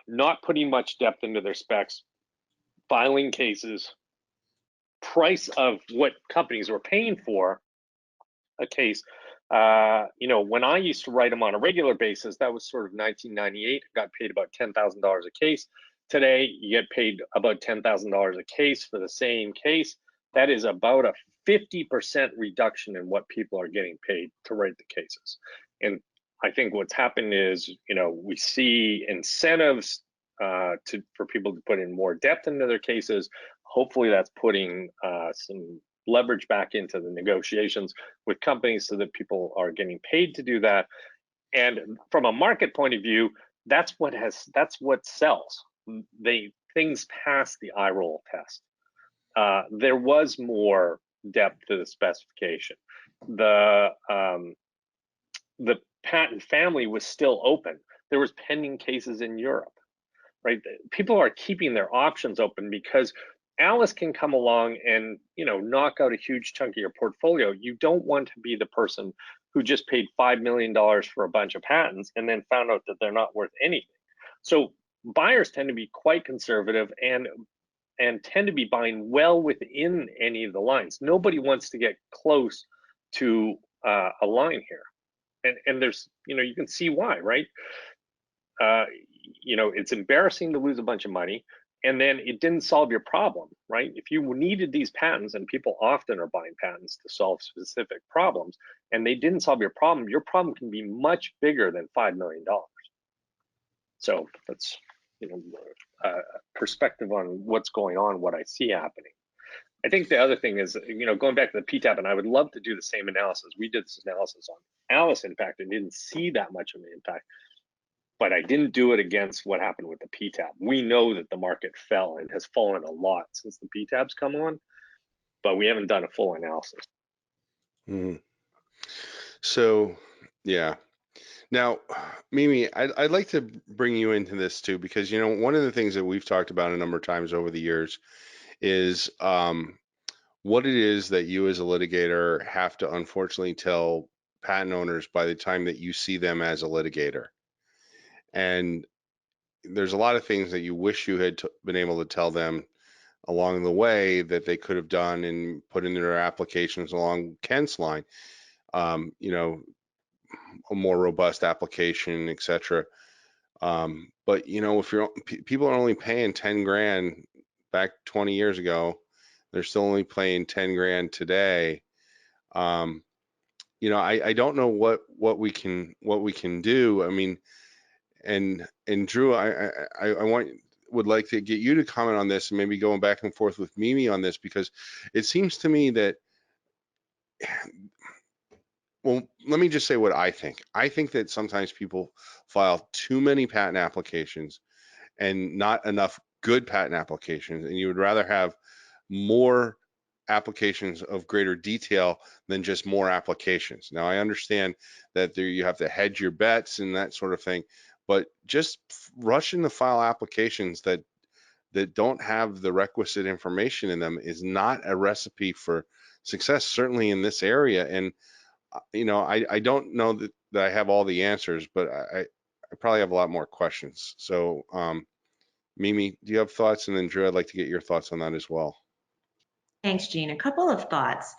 not putting much depth into their specs, filing cases, price of what companies were paying for a case. When I used to write them on a regular basis, that was sort of 1998. I got paid about $10,000 a case. Today, you get paid about $10,000 a case for the same case. That is about a 50% reduction in what people are getting paid to write the cases. And I think what's happened is, we see incentives for people to put in more depth into their cases. Hopefully, that's putting some leverage back into the negotiations with companies so that people are getting paid to do that. And from a market point of view, that's what sells. Things pass the eye roll test. There was more depth to the specification. The patent family was still open. There was pending cases in Europe, right? People are keeping their options open, because Alice can come along and knock out a huge chunk of your portfolio. You don't want to be the person who just paid $5 million for a bunch of patents and then found out that they're not worth anything. So buyers tend to be quite conservative and tend to be buying well within any of the lines. Nobody wants to get close to a line here, and there's you can see why, right? It's embarrassing to lose a bunch of money, and then it didn't solve your problem, right? If you needed these patents, and people often are buying patents to solve specific problems, and they didn't solve your problem can be much bigger than $5 million. So that's perspective on what's going on, what I see happening. I think the other thing is, going back to the PTAB, and I would love to do the same analysis. We did this analysis on Alice impact and didn't see that much of an impact, but I didn't do it against what happened with the PTAB. We know that the market fell and has fallen a lot since the PTABs come on, but we haven't done a full analysis. Mm. So, yeah. Now, Mimi, I'd like to bring you into this too, because one of the things that we've talked about a number of times over the years is what it is that you as a litigator have to unfortunately tell patent owners by the time that you see them as a litigator. And there's a lot of things that you wish you had been able to tell them along the way that they could have done and put into their applications along Kent's line. A more robust application, etc. But if people are only paying 10 grand back 20 years ago. They're still only paying 10 grand today. You know, I don't know what we can do. I mean, and Drew, I would like to get you to comment on this, and maybe going back and forth with Mimi on this, because it seems to me that, well, let me just say what I think. I think that sometimes people file too many patent applications and not enough good patent applications, and you would rather have more applications of greater detail than just more applications. Now, I understand that there you have to hedge your bets and that sort of thing, but just rushing to file applications that don't have the requisite information in them is not a recipe for success, certainly in this area. And you know, I don't know that I have all the answers, but I probably have a lot more questions. So, Mimi, do you have thoughts? And then Drew, I'd like to get your thoughts on that as well. Thanks, Gene. A couple of thoughts.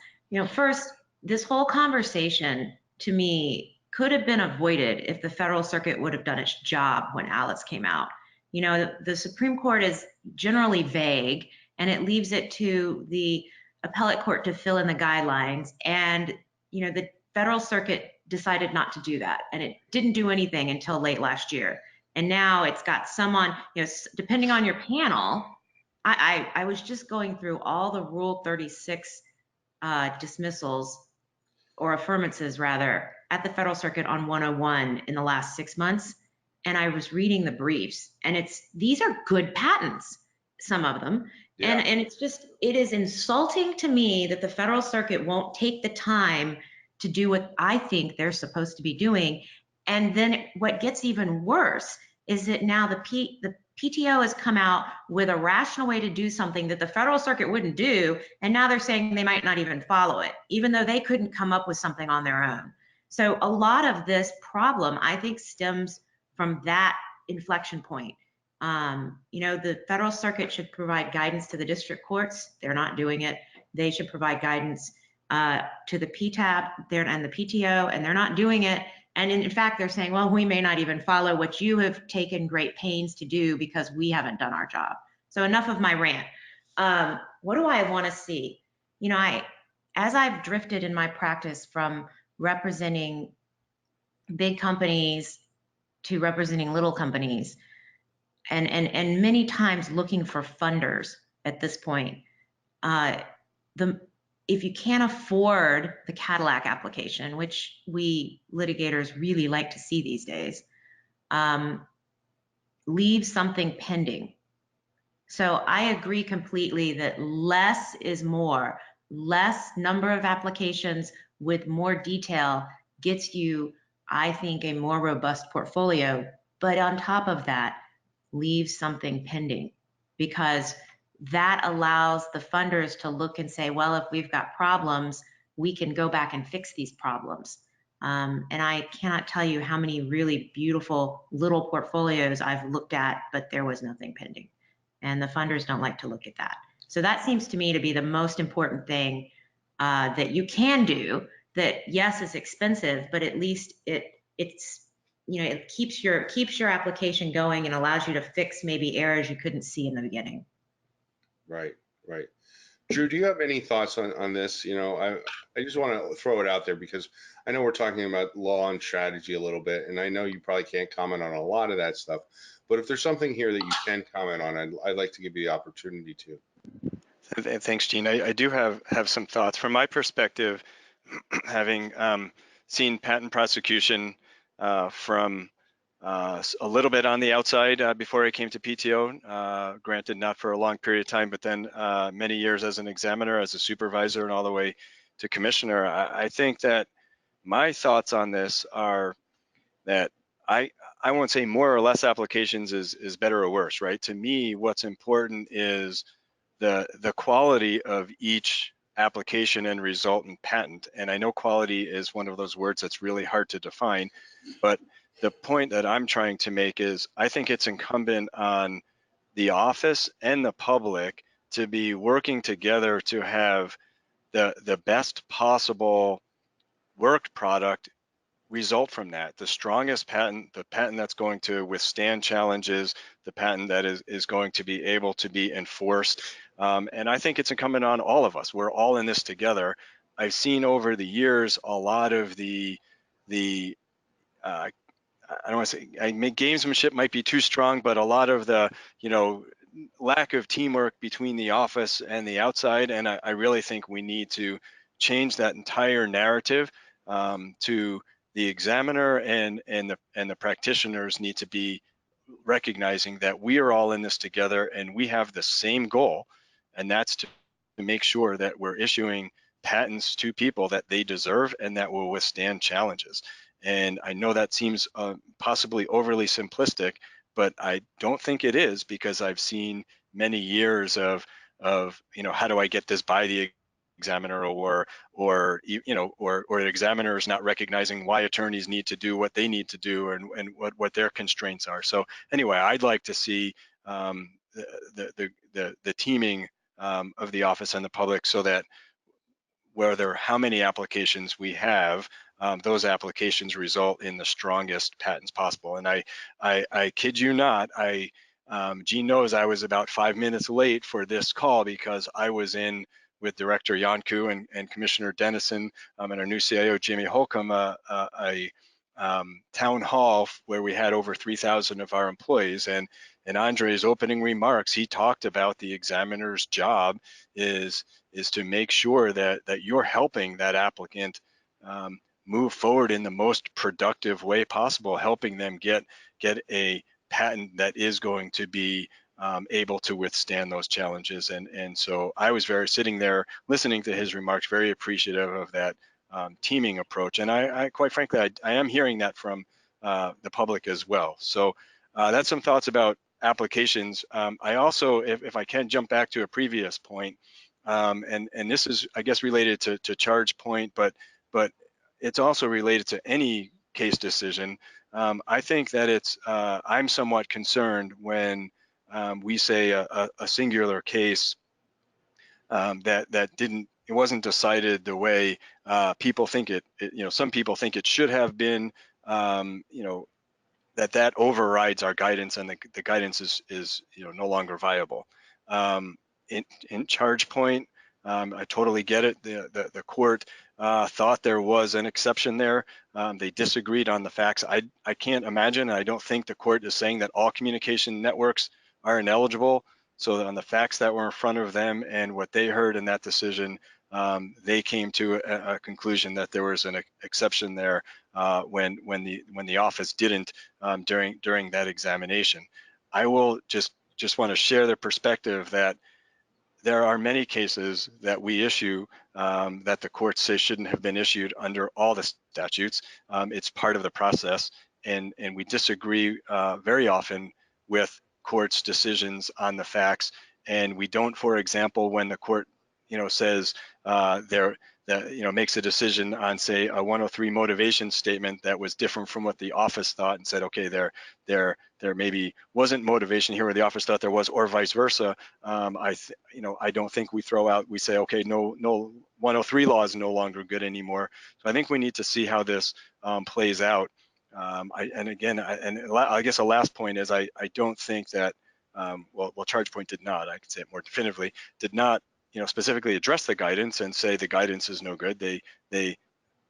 First, this whole conversation to me could have been avoided if the Federal Circuit would have done its job when Alice came out. The Supreme Court is generally vague, and it leaves it to the appellate court to fill in the guidelines. And, the Federal Circuit decided not to do that, and it didn't do anything until late last year. And now it's got someone, depending on your panel, I was just going through all the Rule 36 dismissals or affirmances rather at the Federal Circuit on 101 in the last 6 months, and I was reading the briefs, and these are good patents, some of them, yeah. and it is insulting to me that the Federal Circuit won't take the time to do what I think they're supposed to be doing. And then what gets even worse is that now the PTO has come out with a rational way to do something that the Federal Circuit wouldn't do, and now they're saying they might not even follow it, even though they couldn't come up with something on their own. So a lot of this problem, I think, stems from that inflection point. The Federal Circuit should provide guidance to the district courts. They're not doing it. They should provide guidance to the PTAB and the PTO, and they're not doing it. And in fact, they're saying, well, we may not even follow what you have taken great pains to do because we haven't done our job. So enough of my rant. What do I want to see? As I've drifted in my practice from representing big companies to representing little companies, and many times looking for funders at this point, if you can't afford the Cadillac application, which we litigators really like to see these days, leave something pending. So I agree completely that less is more. Less number of applications with more detail gets you, I think, a more robust portfolio. But on top of that, leave something pending, because that allows the funders to look and say, well, if we've got problems, we can go back and fix these problems. And I cannot tell you how many really beautiful little portfolios I've looked at, but there was nothing pending. And the funders don't like to look at that. So that seems to me to be the most important thing that you can do. That, yes, is expensive, but at least it keeps your application going and allows you to fix maybe errors you couldn't see in the beginning. Right. Drew, do you have any thoughts on this? I just want to throw it out there because I know we're talking about law and strategy a little bit, and I know you probably can't comment on a lot of that stuff, but if there's something here that you can comment on, I'd like to give you the opportunity to. Thanks, Gene. I do have some thoughts. From my perspective, having seen patent prosecution from a little bit on the outside before I came to PTO, granted not for a long period of time, but then many years as an examiner, as a supervisor, and all the way to commissioner, I think that my thoughts on this are that I won't say more or less applications is better or worse, right? To me, what's important is the quality of each application and resultant patent. And I know quality is one of those words that's really hard to define, but the point that I'm trying to make is I think it's incumbent on the office and the public to be working together to have the best possible work product result from that. The strongest patent, the patent that's going to withstand challenges, the patent that is going to be able to be enforced. And I think it's incumbent on all of us. We're all in this together. I've seen over the years a lot of the I don't want to say, gamesmanship might be too strong, but a lot of the, lack of teamwork between the office and the outside. And I really think we need to change that entire narrative to the examiner and the practitioners need to be recognizing that we are all in this together and we have the same goal, and that's to make sure that we're issuing patents to people that they deserve and that will withstand challenges. And I know that seems possibly overly simplistic, but I don't think it is, because I've seen many years of how do I get this by the examiner, or the examiner is not recognizing why attorneys need to do what they need to do and what their constraints are. So anyway, I'd like to see the teaming of the office and the public, so that whether how many applications we have, those applications result in the strongest patents possible. And I kid you not, Gene knows I was about 5 minutes late for this call because I was in with Director Yanku and Commissioner Dennison and our new CIO, Jamie Holcomb, a town hall where we had over 3,000 of our employees. And in Andre's opening remarks, he talked about the examiner's job is to make sure that you're helping that applicant move forward in the most productive way possible, helping them get a patent that is going to be able to withstand those challenges. And so I was sitting there listening to his remarks, very appreciative of that teaming approach. And I quite frankly, I am hearing that from the public as well. So that's some thoughts about applications. I also, if I can jump back to a previous point, and this is, I guess, related to charge point, but it's also related to any case decision. I think that I'm somewhat concerned when we say a singular case it wasn't decided the way people think some people think it should have been, that overrides our guidance, and the guidance is no longer viable. In charge point, I totally get it. The court thought there was an exception there. They disagreed on the facts. I can't imagine, and I don't think the court is saying that all communication networks are ineligible. So on the facts that were in front of them and what they heard in that decision, they came to a conclusion that there was an exception there when the office didn't during that examination. I will just want to share the perspective that there are many cases that we issue that the courts say shouldn't have been issued under all the statutes. It's part of the process, and we disagree very often with courts' decisions on the facts. And we don't, for example, when the court says makes a decision on, say, a 103 motivation statement that was different from what the office thought, and said, okay, there maybe wasn't motivation here where the office thought there was, or vice versa. I don't think we say, okay, no 103 law is no longer good anymore. So I think we need to see how this plays out. I guess a last point is I don't think that ChargePoint did not, I can say it more definitively, did not specifically address the guidance and say the guidance is no good. They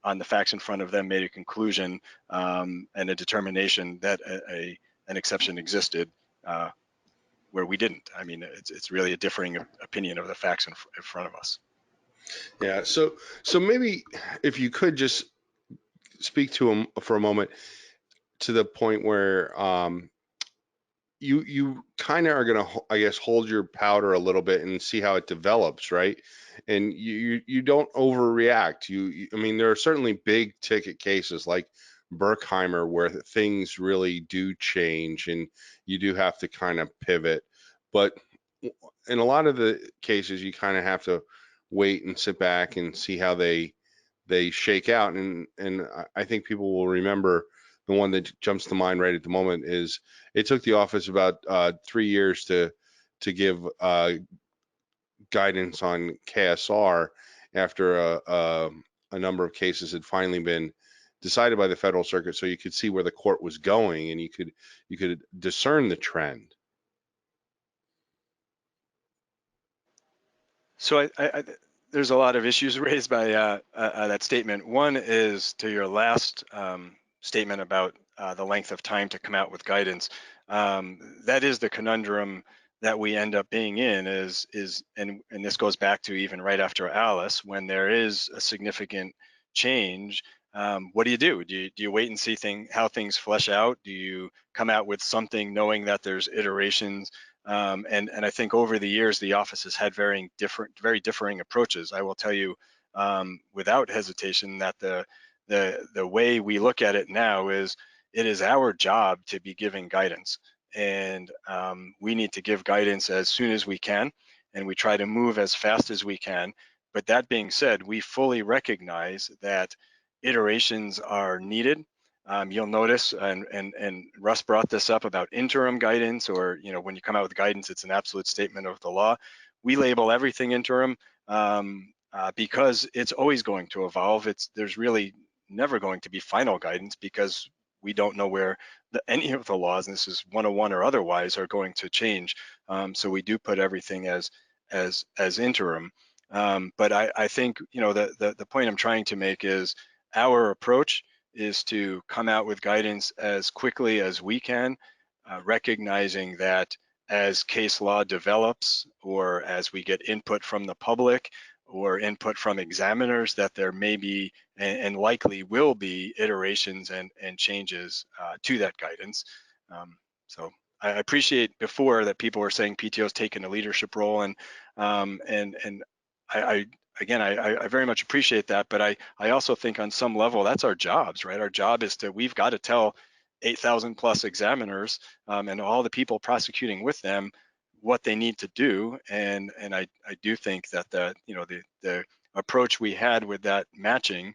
on the facts in front of them made a conclusion and a determination that an exception existed where we didn't. I mean, it's really a differing opinion of the facts in front of us. Yeah. So maybe if you could just speak to him for a moment to the point where you kind of are going to, I guess, hold your powder a little bit and see how it develops, right? And you don't overreact. I mean, there are certainly big ticket cases like Berkheimer where things really do change and you do have to kind of pivot. But in a lot of the cases, you kind of have to wait and sit back and see how they shake out. And I think people will remember the one that jumps to mind right at the moment is it took the office about 3 years to give guidance on KSR after a number of cases had finally been decided by the Federal Circuit, so you could see where the court was going and you could discern the trend. So there's a lot of issues raised by that statement. One is to your last statement about the length of time to come out with guidance. That is the conundrum that we end up being in and this goes back to even right after Alice, when there is a significant change. What do? Do you wait and see how things flesh out? Do you come out with something knowing that there's iterations? And I think over the years, the office has had very differing approaches. I will tell you without hesitation that the way we look at it now is it is our job to be giving guidance. And we need to give guidance as soon as we can, and we try to move as fast as we can. But that being said, we fully recognize that iterations are needed. You'll notice, and Russ brought this up about interim guidance, or when you come out with guidance, it's an absolute statement of the law. We label everything interim because it's always going to evolve. There's really never going to be final guidance because we don't know where any of the laws, and this is 101 or otherwise, are going to change. So we do put everything as interim. But I think the point I'm trying to make is our approach is to come out with guidance as quickly as we can, recognizing that as case law develops or as we get input from the public or input from examiners, that there may be and likely will be iterations and changes to that guidance. So I appreciate before that people were saying PTO's taken a leadership role, and I very much appreciate that, but I also think on some level that's our jobs, right? Our job is we've got to tell 8,000 plus examiners and all the people prosecuting with them what they need to do, and I do think that the approach we had with that matching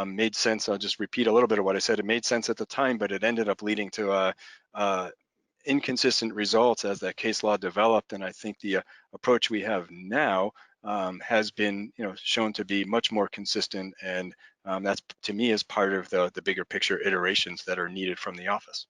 made sense. I'll just repeat a little bit of what I said. It made sense at the time, but it ended up leading to inconsistent results as that case law developed, and I think the approach we have now has been shown to be much more consistent, and that's, to me, is part of the bigger picture iterations that are needed from the office.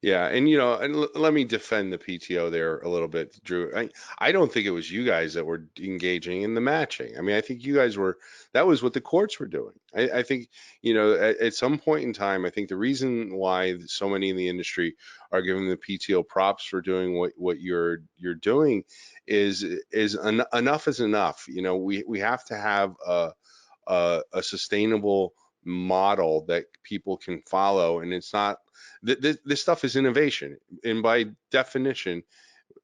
Yeah, and let me defend the PTO there a little bit, Drew. I don't think it was you guys that were engaging in the matching. I mean, I think you guys were. That was what the courts were doing. I think at some point in time, I think the reason why so many in the industry are giving the PTO props for doing what you're doing is enough is enough. We have to have a sustainable model that people can follow, and it's not. This stuff is innovation, and by definition,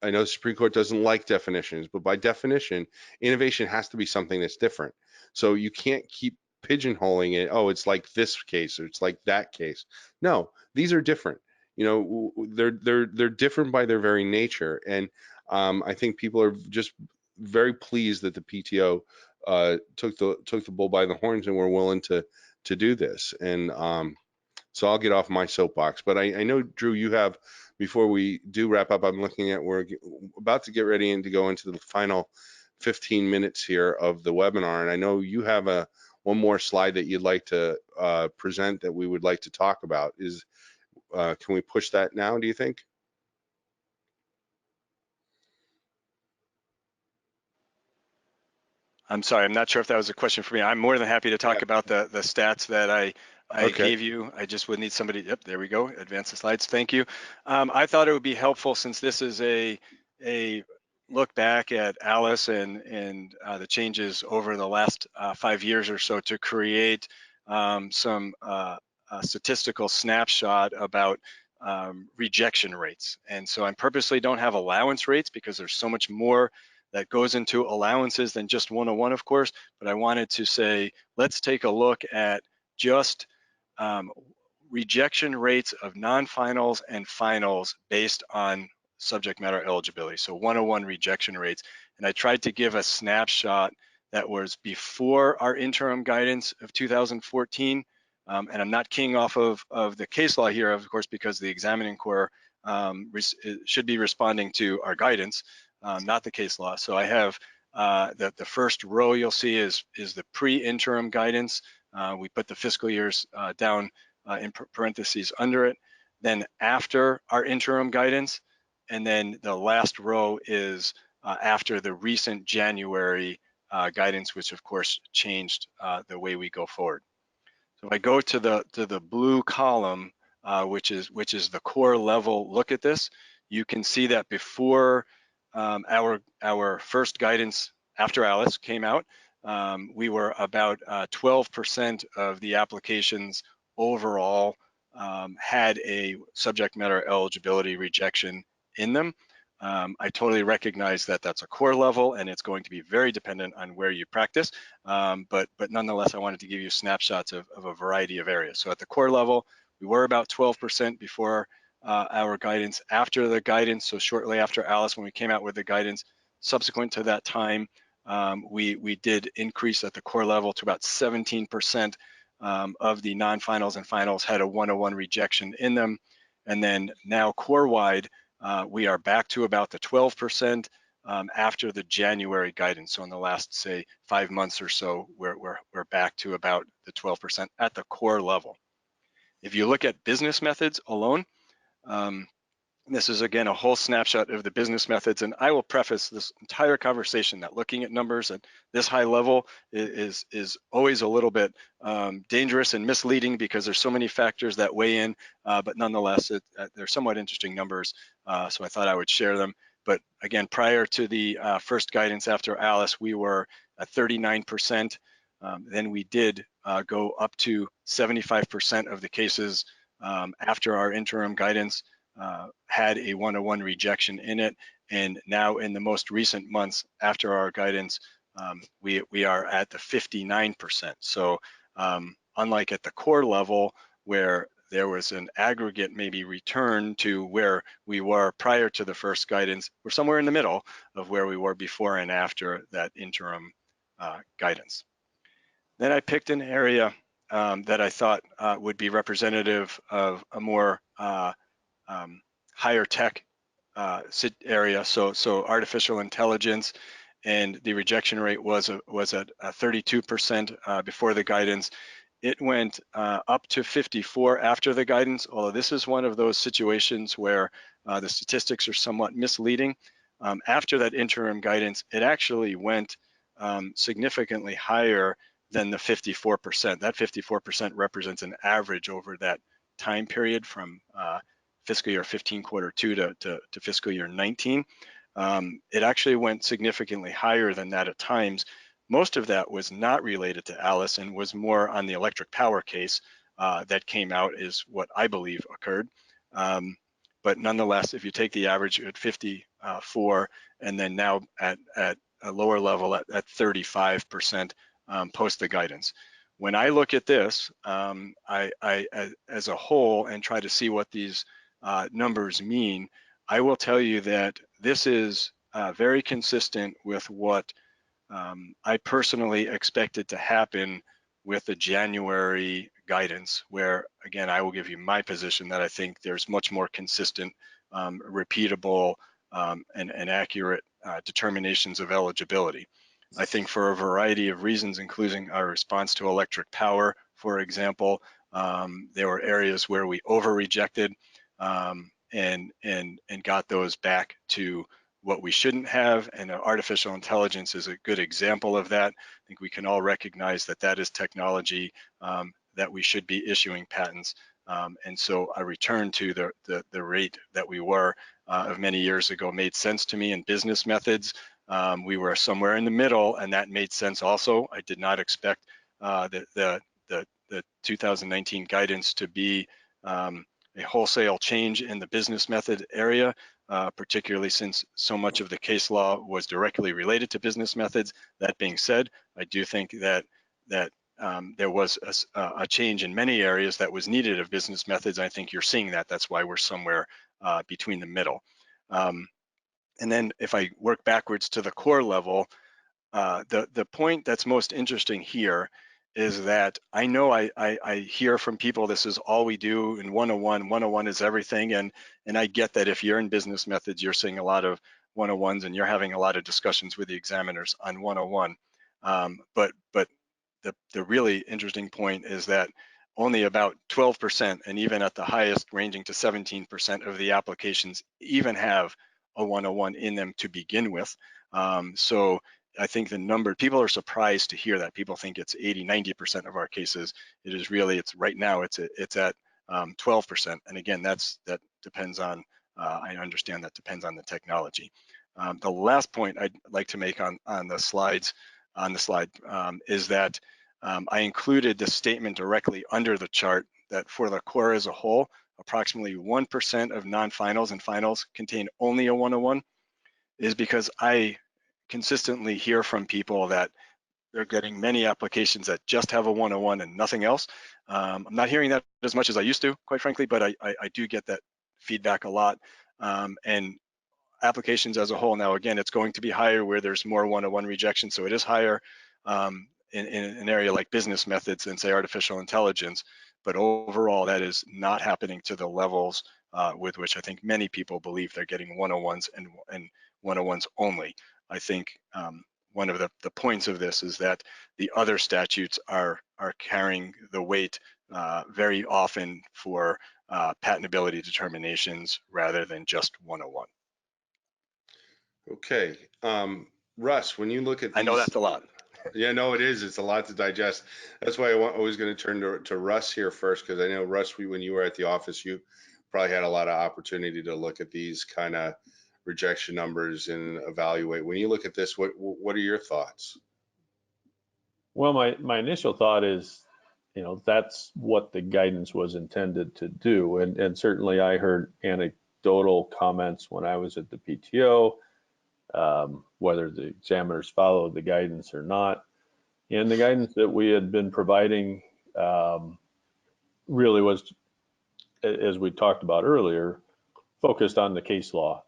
I know the Supreme Court doesn't like definitions, but by definition, innovation has to be something that's different. So you can't keep pigeonholing it. Oh, it's like this case or it's like that case. No, these are different. They're different by their very nature, and I think people are just very pleased that the PTO took the bull by the horns and were willing to do this. And so I'll get off my soapbox, but I know, Drew, you have, before we do wrap up, we're about to get ready and to go into the final 15 minutes here of the webinar. And I know you have one more slide that you'd like to present that we would like to talk about. Can we push that now, do you think? I'm sorry, I'm not sure if that was a question for me. I'm more than happy to talk about the stats that I gave you. I just would need somebody. Yep, there we go. Advance the slides. Thank you. I thought it would be helpful, since this is a look back at Alice and the changes over the last 5 years or so, to create some statistical snapshot about rejection rates. And so I purposely don't have allowance rates because there's so much more that goes into allowances than just 101, of course, but I wanted to say, let's take a look at just rejection rates of non-finals and finals based on subject matter eligibility. So 101 rejection rates. And I tried to give a snapshot that was before our interim guidance of 2014. And I'm not keying off of the case law here, of course, because the examining corps should be responding to our guidance, not the case law. So I have the first row you'll see is the pre-interim guidance We put the fiscal years down in parentheses under it. Then after our interim guidance, and then the last row is after the recent January guidance, which of course changed the way we go forward. So if I go to the blue column, which is the core level look at this, you can see that before our first guidance after Alice came out, we were about 12% of the applications overall had a subject matter eligibility rejection in them. I totally recognize that that's a core level and it's going to be very dependent on where you practice, but nonetheless, I wanted to give you snapshots of a variety of areas. So at the core level, we were about 12% before our guidance. After the guidance, so shortly after Alice, when we came out with the guidance, subsequent to that time, we did increase at the core level to about 17% of the non-finals and finals had a 101 rejection in them. And then now core-wide, we are back to about the 12% after the January guidance. So in the last, say, 5 months or so, we're back to about the 12% at the core level. If you look at business methods alone, this is again a whole snapshot of the business methods, and I will preface this entire conversation that looking at numbers at this high level is always a little bit dangerous and misleading because there's so many factors that weigh in, but nonetheless, they're somewhat interesting numbers, so I thought I would share them. But again, prior to the first guidance after Alice, we were at 39%. Then we did go up to 75% of the cases after our interim guidance had a 101 rejection in it, and now in the most recent months after our guidance, we are at the 59%. So unlike at the core level where there was an aggregate maybe return to where we were prior to the first guidance, we're somewhere in the middle of where we were before and after that interim guidance. Then I picked an area that I thought would be representative of a more higher tech area, so artificial intelligence, and the rejection rate was at 32% before the guidance. It went up to 54 after the guidance, although this is one of those situations where the statistics are somewhat misleading. After that interim guidance, it actually went significantly higher than the 54%. That 54% represents an average over that time period from fiscal year 15 quarter 2 to fiscal year 19. It actually went significantly higher than that at times. Most of that was not related to Alice and was more on the electric power case that came out is what I believe occurred. But nonetheless, if you take the average at 54 and then now at a lower level at 35% post the guidance. When I look at this, as a whole and try to see what these numbers mean, I will tell you that this is very consistent with what I personally expected to happen with the January guidance, where again, I will give you my position that I think there's much more consistent, repeatable, and accurate determinations of eligibility. I think for a variety of reasons, including our response to electric power, for example, there were areas where we over-rejected and got those back to what we shouldn't have, and artificial intelligence is a good example of that. I think we can all recognize that that is technology that we should be issuing patents, and so a return to the rate that we were of many years ago made sense to me. In business methods, we were somewhere in the middle, and that made sense also. I did not expect the 2019 guidance to be a wholesale change in the business method area, particularly since so much of the case law was directly related to business methods. That being said, I do think that there was a change in many areas that was needed of business methods. I think you're seeing that. That's why we're somewhere between the middle. And then if I work backwards to the core level, the point that's most interesting here is that I know I hear from people, this is all we do in 101. 101 is everything. And I get that if you're in business methods, you're seeing a lot of 101s and you're having a lot of discussions with the examiners on 101. But the really interesting point is that only about 12%, and even at the highest ranging to 17% of the applications even have a 101 in them to begin with. So I think the number, people are surprised to hear that. People think it's 80, 90% of our cases. It is really, it's right now, it's at 12%. And again, that depends on, I understand that depends on the technology. The last point I'd like to make on the slide is that I included the statement directly under the chart that for the core as a whole, approximately 1% of non-finals and finals contain only a 101, is because I consistently hear from people that they're getting many applications that just have a 101 and nothing else. I'm not hearing that as much as I used to, quite frankly, but I do get that feedback a lot. And applications as a whole, now again, it's going to be higher where there's more 101 rejection, so it is higher in an area like business methods than say artificial intelligence, but overall that is not happening to the levels with which I think many people believe they're getting 101s and 101s only. I think one of the points of this is that the other statutes are carrying the weight very often for patentability determinations rather than just 101. Okay, Russ, when you look at these, I know that's a lot. Yeah, no, it is. It's a lot to digest. That's why I was going to turn to Russ here first, because I know, Russ, when you were at the office, you probably had a lot of opportunity to look at these kind of rejection numbers and evaluate. When you look at this, what are your thoughts? Well, my initial thought is, that's what the guidance was intended to do. And certainly I heard anecdotal comments when I was at the PTO, whether the examiners followed the guidance or not. And the guidance that we had been providing really was, as we talked about earlier, focused on the case law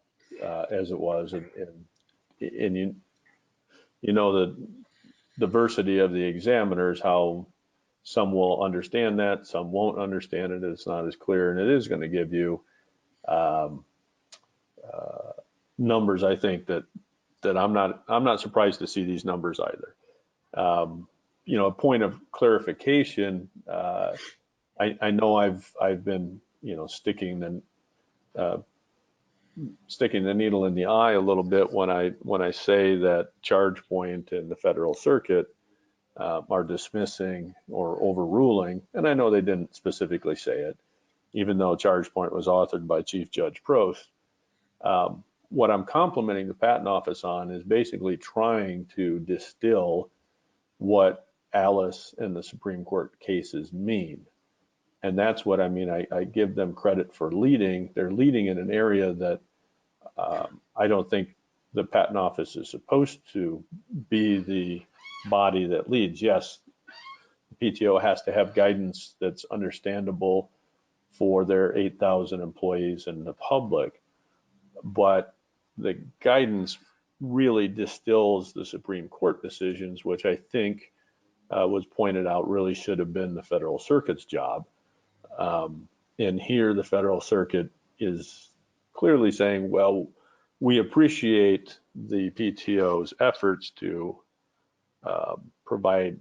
as it was. And you know the diversity of the examiners, how some will understand that, some won't understand it. It's not as clear, and it is going to give you numbers. I think that I'm not surprised to see these numbers either. A point of clarification. I know I've been sticking the needle in the eye a little bit when I say that ChargePoint and the Federal Circuit are dismissing or overruling, and I know they didn't specifically say it, even though ChargePoint was authored by Chief Judge Prost. What I'm complimenting the Patent Office on is basically trying to distill what Alice and the Supreme Court cases mean. And that's what I mean. I give them credit for leading. They're leading in an area that I don't think the Patent Office is supposed to be the body that leads. Yes, the PTO has to have guidance that's understandable for their 8,000 employees and the public, but the guidance really distills the Supreme Court decisions, which I think was pointed out really should have been the Federal Circuit's job. And here the Federal Circuit is clearly saying, well, we appreciate the PTO's efforts to provide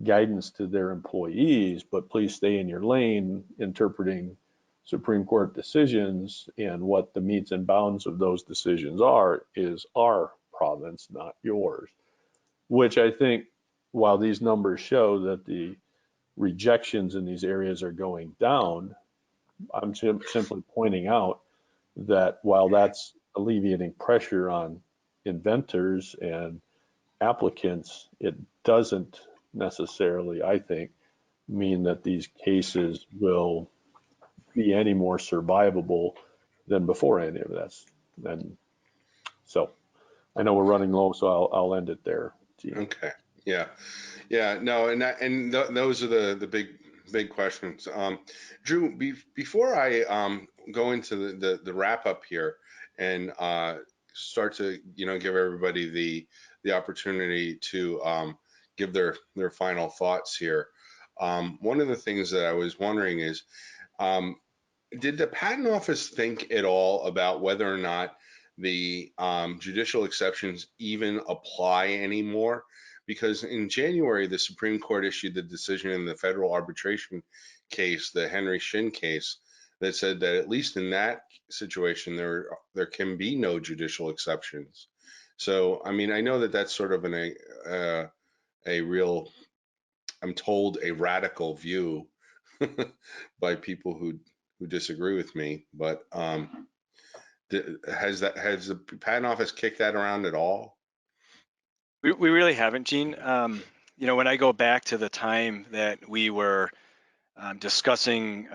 guidance to their employees, but please stay in your lane interpreting Supreme Court decisions, and what the metes and bounds of those decisions are is our province, not yours. Which I think, while these numbers show that the rejections in these areas are going down, I'm simply pointing out that while that's alleviating pressure on inventors and applicants, it doesn't necessarily, I think, mean that these cases will be any more survivable than before any of this. And so I know we're running low, so I'll end it there. Gene. Okay. Yeah. No, and those are the big questions. Drew, before I go into the wrap up here and start to give everybody the opportunity to give their final thoughts here, one of the things that I was wondering is, did the Patent Office think at all about whether or not the judicial exceptions even apply anymore? because in January, the Supreme Court issued the decision in the federal arbitration case, the Henry Shin case, that said that at least in that situation, there can be no judicial exceptions. So, I mean, I know that that's sort of a real, I'm told, a radical view by people who disagree with me, but has the patent office kicked that around at all? We really haven't, Gene. You know, when I go back to the time that we were discussing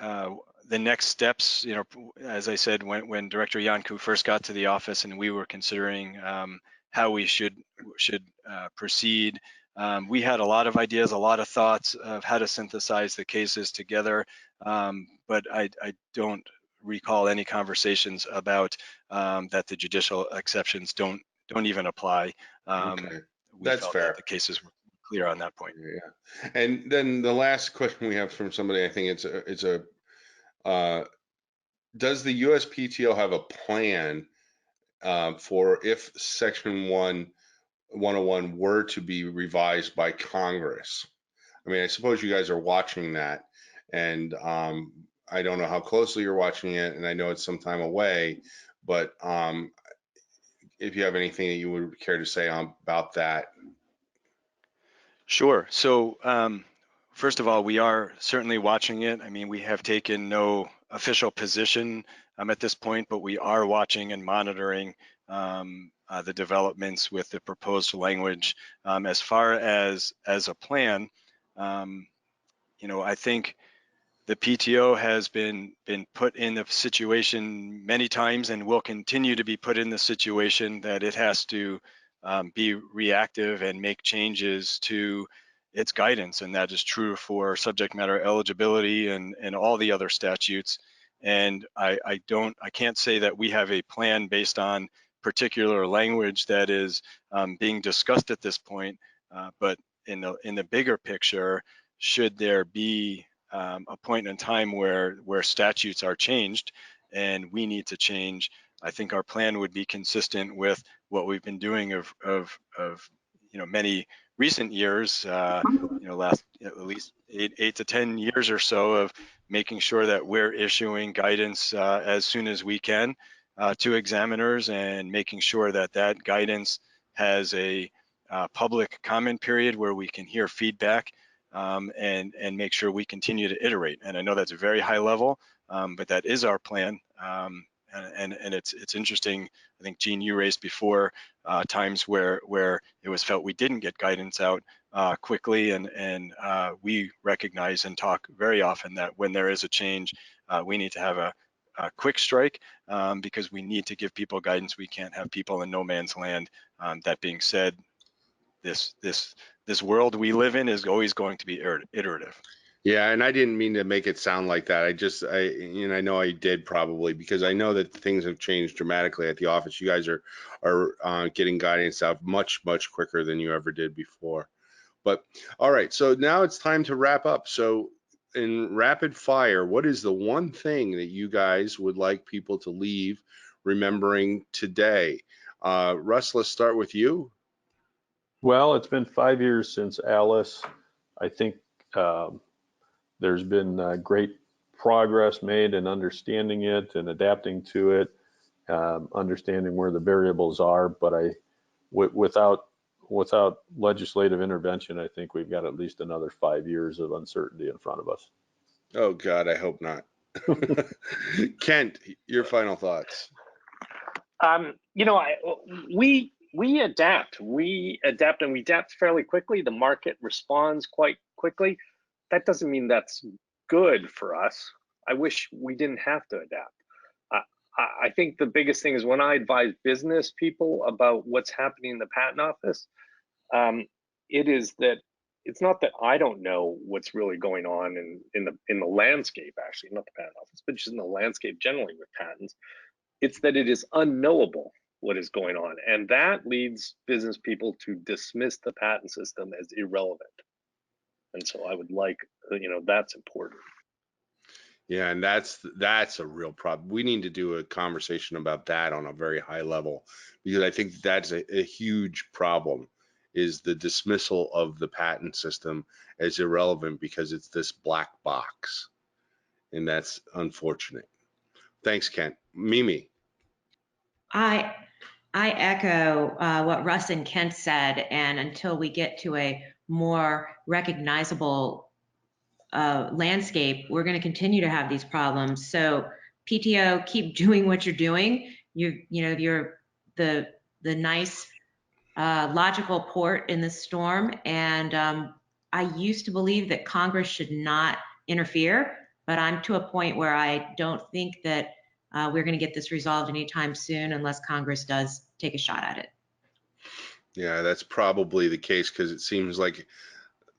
the next steps, you know, as I said, when Director Yanku first got to the office and we were considering how we should proceed, we had a lot of ideas, a lot of thoughts of how to synthesize the cases together, but I don't recall any conversations about that the judicial exceptions don't even apply. Okay, We that's felt fair. that the cases were clear on that point. Yeah, and then the last question we have from somebody, I think it's a does the USPTO have a plan for if Section 101 were to be revised by Congress? I mean, I suppose you guys are watching that, and I don't know how closely you're watching it, and I know it's some time away, but if you have anything that you would care to say about that. Sure. So first of all, we are certainly watching it. I mean, we have taken no official position at this point, but we are watching and monitoring the developments with the proposed language. As far as a plan, you know, I think the PTO has been put in the situation many times and will continue to be put in the situation that it has to be reactive and make changes to its guidance, and that is true for subject matter eligibility and all the other statutes. And I can't say that we have a plan based on particular language that is being discussed at this point, but in the bigger picture, should there be a point in time where statutes are changed and we need to change, I think our plan would be consistent with what we've been doing of you know, many recent years, you know, last at least 8 to 10 years or so, of making sure that we're issuing guidance as soon as we can to examiners, and making sure that that guidance has a public comment period where we can hear feedback and make sure we continue to iterate. And I know that's a very high level, but that is our plan. And it's interesting. I think, Gene, you raised before times where it was felt we didn't get guidance out quickly, and we recognize and talk very often that when there is a change, we need to have a quick strike because we need to give people guidance. We can't have people in no man's land. That being said, this world we live in is always going to be iterative. Yeah, and I didn't mean to make it sound like that. I know I did probably, because I know that things have changed dramatically at the office. You guys are getting guidance out much quicker than you ever did before. But all right, so now it's time to wrap up. So in rapid fire, what is the one thing that you guys would like people to leave remembering today? Russ, let's start with you. Well, it's been 5 years since Alice. I think there's been great progress made in understanding it and adapting to it, understanding where the variables are. But without legislative intervention, I think we've got at least another 5 years of uncertainty in front of us. Oh God, I hope not. Kent, your final thoughts. You know, we adapt. We adapt, and we adapt fairly quickly. The market responds quite quickly. That doesn't mean that's good for us. I wish we didn't have to adapt. I think the biggest thing is when I advise business people about what's happening in the patent office, it is that it's not that I don't know what's really going on in the landscape, actually, not the patent office, but just in the landscape generally with patents. It's that it is unknowable what is going on, and that leads business people to dismiss the patent system as irrelevant. And so I would like, you know, that's important. Yeah, and that's a real problem. We need to do a conversation about that on a very high level, because I think that's a huge problem is the dismissal of the patent system as irrelevant because it's this black box. And that's unfortunate. Thanks, Kent. Mimi. I echo what Russ and Kent said, and until we get to a more recognizable landscape, we're going to continue to have these problems. So PTO, keep doing what you're doing. You're the nice logical port in this storm, and I used to believe that Congress should not interfere, but I'm to a point where I don't think that we're going to get this resolved anytime soon unless Congress does take a shot at it. Yeah, that's probably the case because it seems like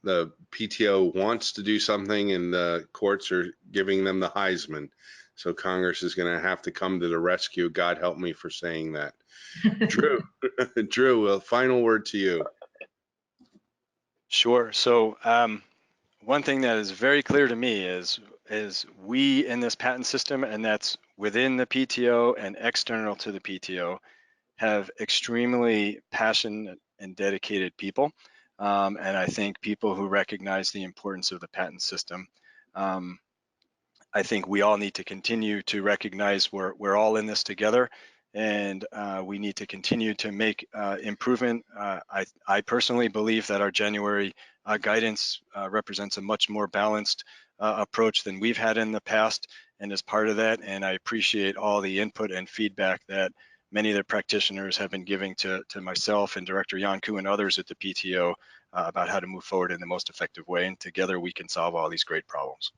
the PTO wants to do something and the courts are giving them the Heisman. So Congress is going to have to come to the rescue. God help me for saying that. Drew, Drew, a final word to you. Sure. So one thing that is very clear to me is we in this patent system, and that's within the PTO and external to the PTO, have extremely passionate and dedicated people. And I think people who recognize the importance of the patent system. I think we all need to continue to recognize we're all in this together, and we need to continue to make improvement. I personally believe that our January guidance represents a much more balanced approach than we've had in the past, and as part of that, and I appreciate all the input and feedback that many of the practitioners have been giving to myself and Director Yanku and others at the PTO about how to move forward in the most effective way, and together we can solve all these great problems.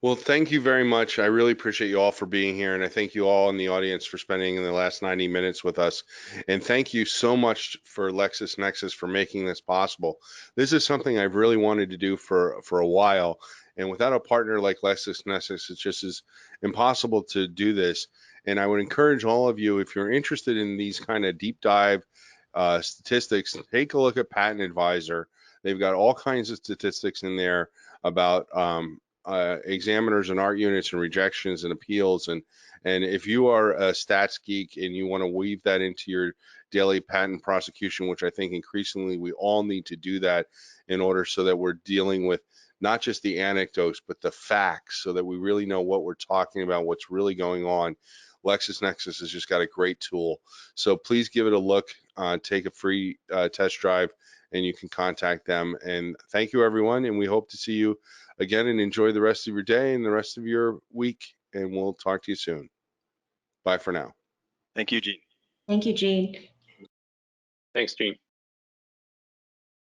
Well, thank you very much. I really appreciate you all for being here, and I thank you all in the audience for spending the last 90 minutes with us. And thank you so much for LexisNexis for making this possible. This is something I've really wanted to do for a while, and without a partner like LexisNexis, it's just as impossible to do this. And I would encourage all of you, if you're interested in these kind of deep dive statistics, take a look at Patent Advisor. They've got all kinds of statistics in there about examiners and art units and rejections and appeals, and if you are a stats geek and you want to weave that into your daily patent prosecution, which I think increasingly we all need to do that in order so that we're dealing with not just the anecdotes but the facts, so that we really know what we're talking about, what's really going on. LexisNexis has just got a great tool, so please give it a look, take a free test drive, and you can contact them. And thank you, everyone, and we hope to see you again, and enjoy the rest of your day and the rest of your week, and we'll talk to you soon. Bye for now. Thank you, Gene. Thank you, Gene. Thanks, Gene.